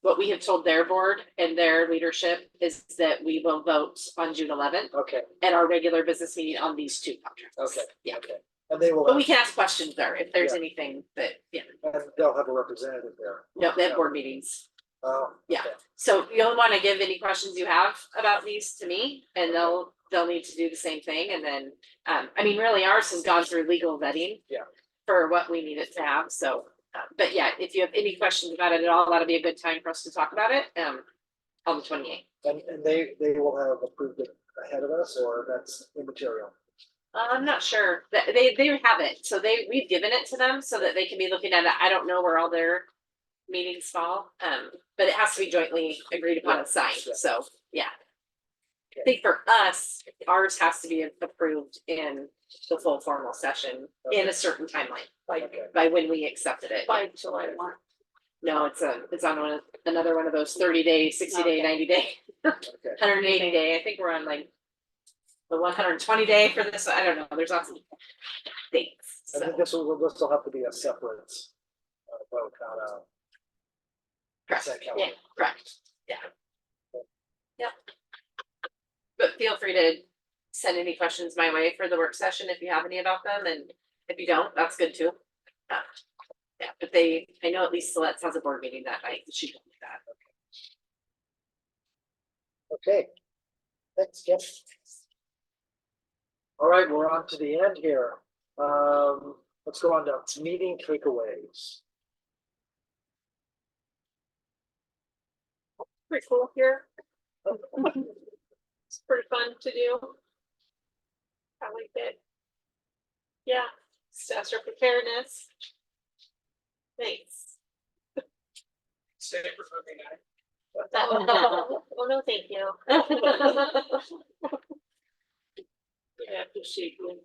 what we have told their board and their leadership is that we will vote on June 11th Okay, at our regular business meeting on these 2 contracts. okay. Yeah. Okay. And they will. But we can ask questions there if there's Yeah. anything that, And they'll have a representative there. no, they have board meetings. Oh. Yeah. okay. So you'll want to give any questions you have about these to me and they'll need to do the same thing. And then, I mean, really ours has gone through legal vetting. Yeah. For what we need it to have. So, but yeah, if you have any questions about it at all, that'll be a good time for us to talk about it, on the 28th. And they will have approved it ahead of us, or that's immaterial? I'm not sure that they have it. So we've given it to them so that they can be looking at it. I don't know where all their meetings fall. But it has to be jointly agreed upon and signed. Yeah. So, yeah. I Okay. think for us, ours has to be approved in the full formal session in a certain timeline, Okay. by when we accepted it. By July 1. No, it's on another one of those 30-day, 60-day, 90-day, Okay. 180-day. I think we're on like the 120-day for this. I don't know. There's lots of dates. I So. think this will have to be a separate vote, not a. Correct. consent Yeah, calendar. correct. Yeah. Yep. But feel free to send any questions my way for the work session if you have any about them, and if you don't, that's good too. Yeah, but I know at least Silet's has a board meeting that night. She told me that. Okay. Thanks, Jeff. All right, we're on to the end here. Let's go on to meeting takeaways. Pretty cool here. It's pretty fun to do. I like it. Yeah, disaster preparedness. Thanks. Stay for moving night. Well, no, thank you. I appreciate you,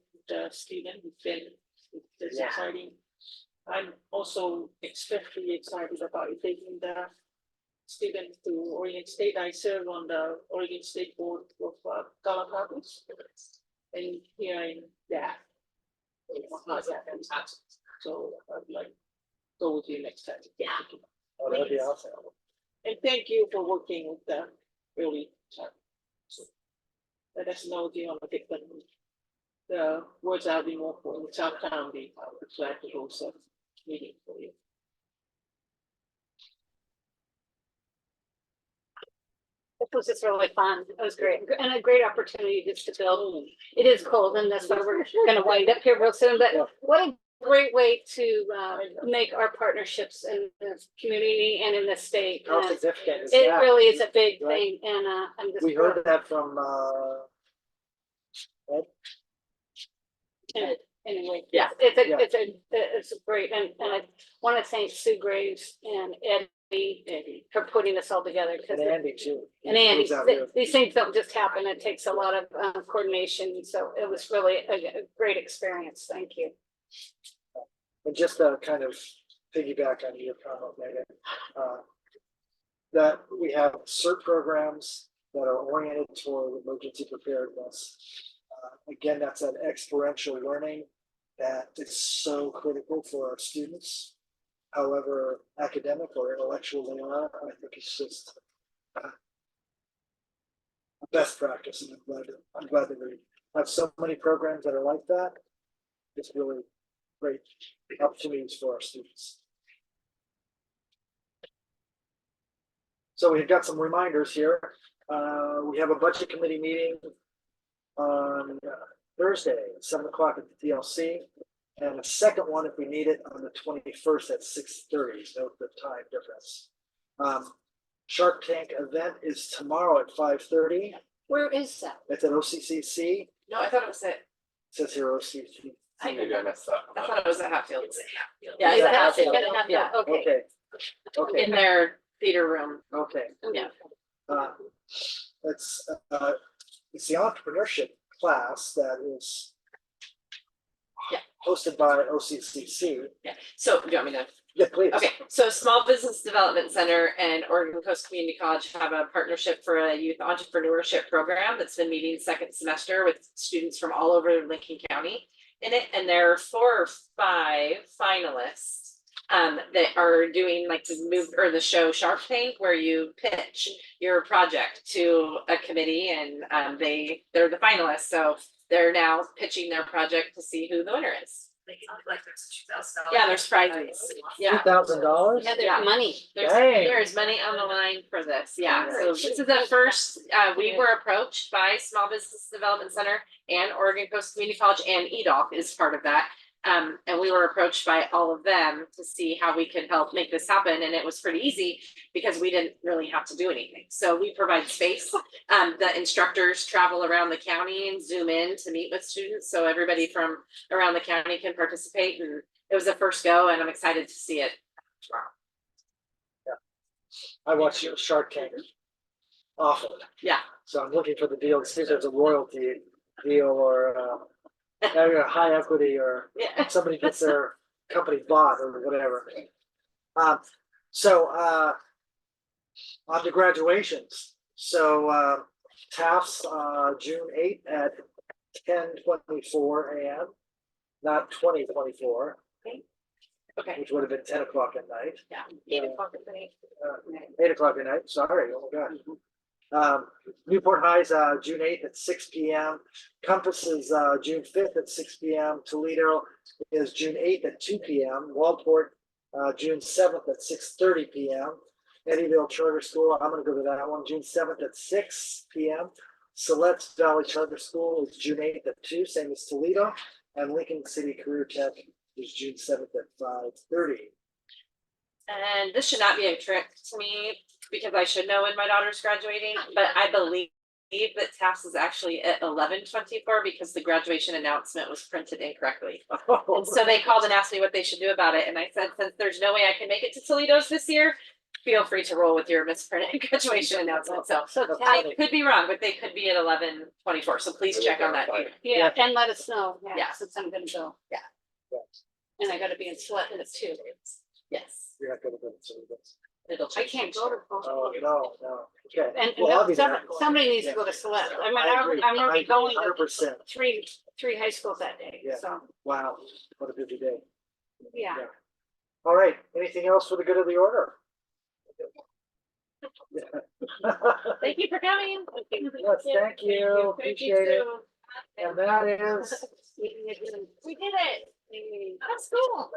Stephen, you've been, it's Yeah. exciting. I'm also especially excited about you taking the Stephen to Oregon State. I serve on the Oregon State Board of Galapagos. And hearing that. So I'd like to go with you next time. Yeah. Oh, that'd be awesome. And thank you for working with the early child. So let us know if you want to get the words out be more for the South County, glad to host a meeting for you. This was just really fun. It was great and a great opportunity just to build. It is cold and that's why we're gonna wind up here real soon, but what a great way to make our partnerships in the community and in the state. How And significant is it that? really is a big Right. thing and I'm just. We heard that from, Ed. Anyway, Yeah. It's a great, and I want to thank Sue Graves and Eddie for putting this all together. And Andy too. And Andy, Who's out here. these things don't just happen. It takes a lot of coordination. So it was really a great experience. Thank you. And just to kind of piggyback on your comment, Megan, that we have CERT programs that are oriented toward emergency preparedness. Again, that's that experiential learning that is so critical for our students. However academic or intellectual they are, I think it's just a best practice, and I'm glad that we have so many programs that are like that. It's really great opportunities for our students. So we've got some reminders here. We have a budget committee meeting on Thursday, 7 o'clock at the TLC. And a second one, if we need it, on the 21st at 6:30. Note the time difference. Shark Tank event is tomorrow at 5:30. Where is that? It's at OCCC. No, I thought it was at, It says here OCCC. Maybe I messed up. I thought it was at Hatfield. Yeah, Yeah, it's at that's it. Hatfield. Yeah, Okay. Okay. Okay. in their theater room. Okay. Yeah. It's the entrepreneurship class that is Yeah. hosted by OCCC. Yeah. So do you want me to? Yeah, please. Okay, so Small Business Development Center and Oregon Coast Community College have a partnership for a youth entrepreneurship program that's been meeting second semester with students from all over Lincoln County in it, and there are 4 or 5 finalists that are doing like the move or the show Shark Tank, where you pitch your project to a committee, and they're the finalists, so they're now pitching their project to see who the winner is. Like there's $2,000. Yeah, there's prizes. Yeah. $2,000. Yeah, there's Yeah. money. Dang. There's money on the line for this, yeah, so this is the first, we were approached by Small Business Development Center and Oregon Coast Community College, and EDOC is part of that. And we were approached by all of them to see how we could help make this happen, and it was pretty easy because we didn't really have to do anything. So we provide space. The instructors travel around the county and zoom in to meet with students, so everybody from around the county can participate, and it was the first go, and I'm excited to see it tomorrow. I watch Shark Tank often. Yeah. So I'm looking for the deal to see if there's a royalty deal or a high equity or Yeah. somebody gets their company bought or whatever. So on to graduations. So Taft's June 8th at 10:24 a.m., not 20:24, Okay, which would have been 10 o'clock at night. yeah, 8 o'clock at night. 8 o'clock at night, sorry, oh my gosh. Newport High's June 8th at 6 p.m. Compass is June 5th at 6 p.m. Toledo is June 8th at 2 p.m. Waldport June 7th at 6:30 p.m. Eddyville Charter School, I'm gonna go to that one, June 7th at 6 p.m. Siletz Valley Charter School is June 8th at 2, same as Toledo. And Lincoln City Career Tech is June 7th at 5:30. And this should not be a trick to me because I should know when my daughter's graduating, but I believe that Taft's is actually at 11:24 because the graduation announcement was printed incorrectly. And so they called and asked me what they should do about it, and I said, since there's no way I can make it to Toledo's this year, feel free to roll with your misprinted graduation announcement. So I could be wrong, but they could be at 11:24, so please check on that. Yeah, and let us know. Yeah. Since I'm gonna go. Yeah. And I gotta be in Sweatlands too. Yes, You're not gonna go to this. it'll I can't go to. Oh, no, okay. And Well, I'll be there. somebody needs to go to Sweat. I mean, I agree. I'm gonna be going to 100%. three high schools that day, Yeah. so, Wow, what a busy day. yeah. All right, anything else for the good of the order? thank you for coming. Yes, thank you, appreciate it. And that is. We did it. We did it. That's cool.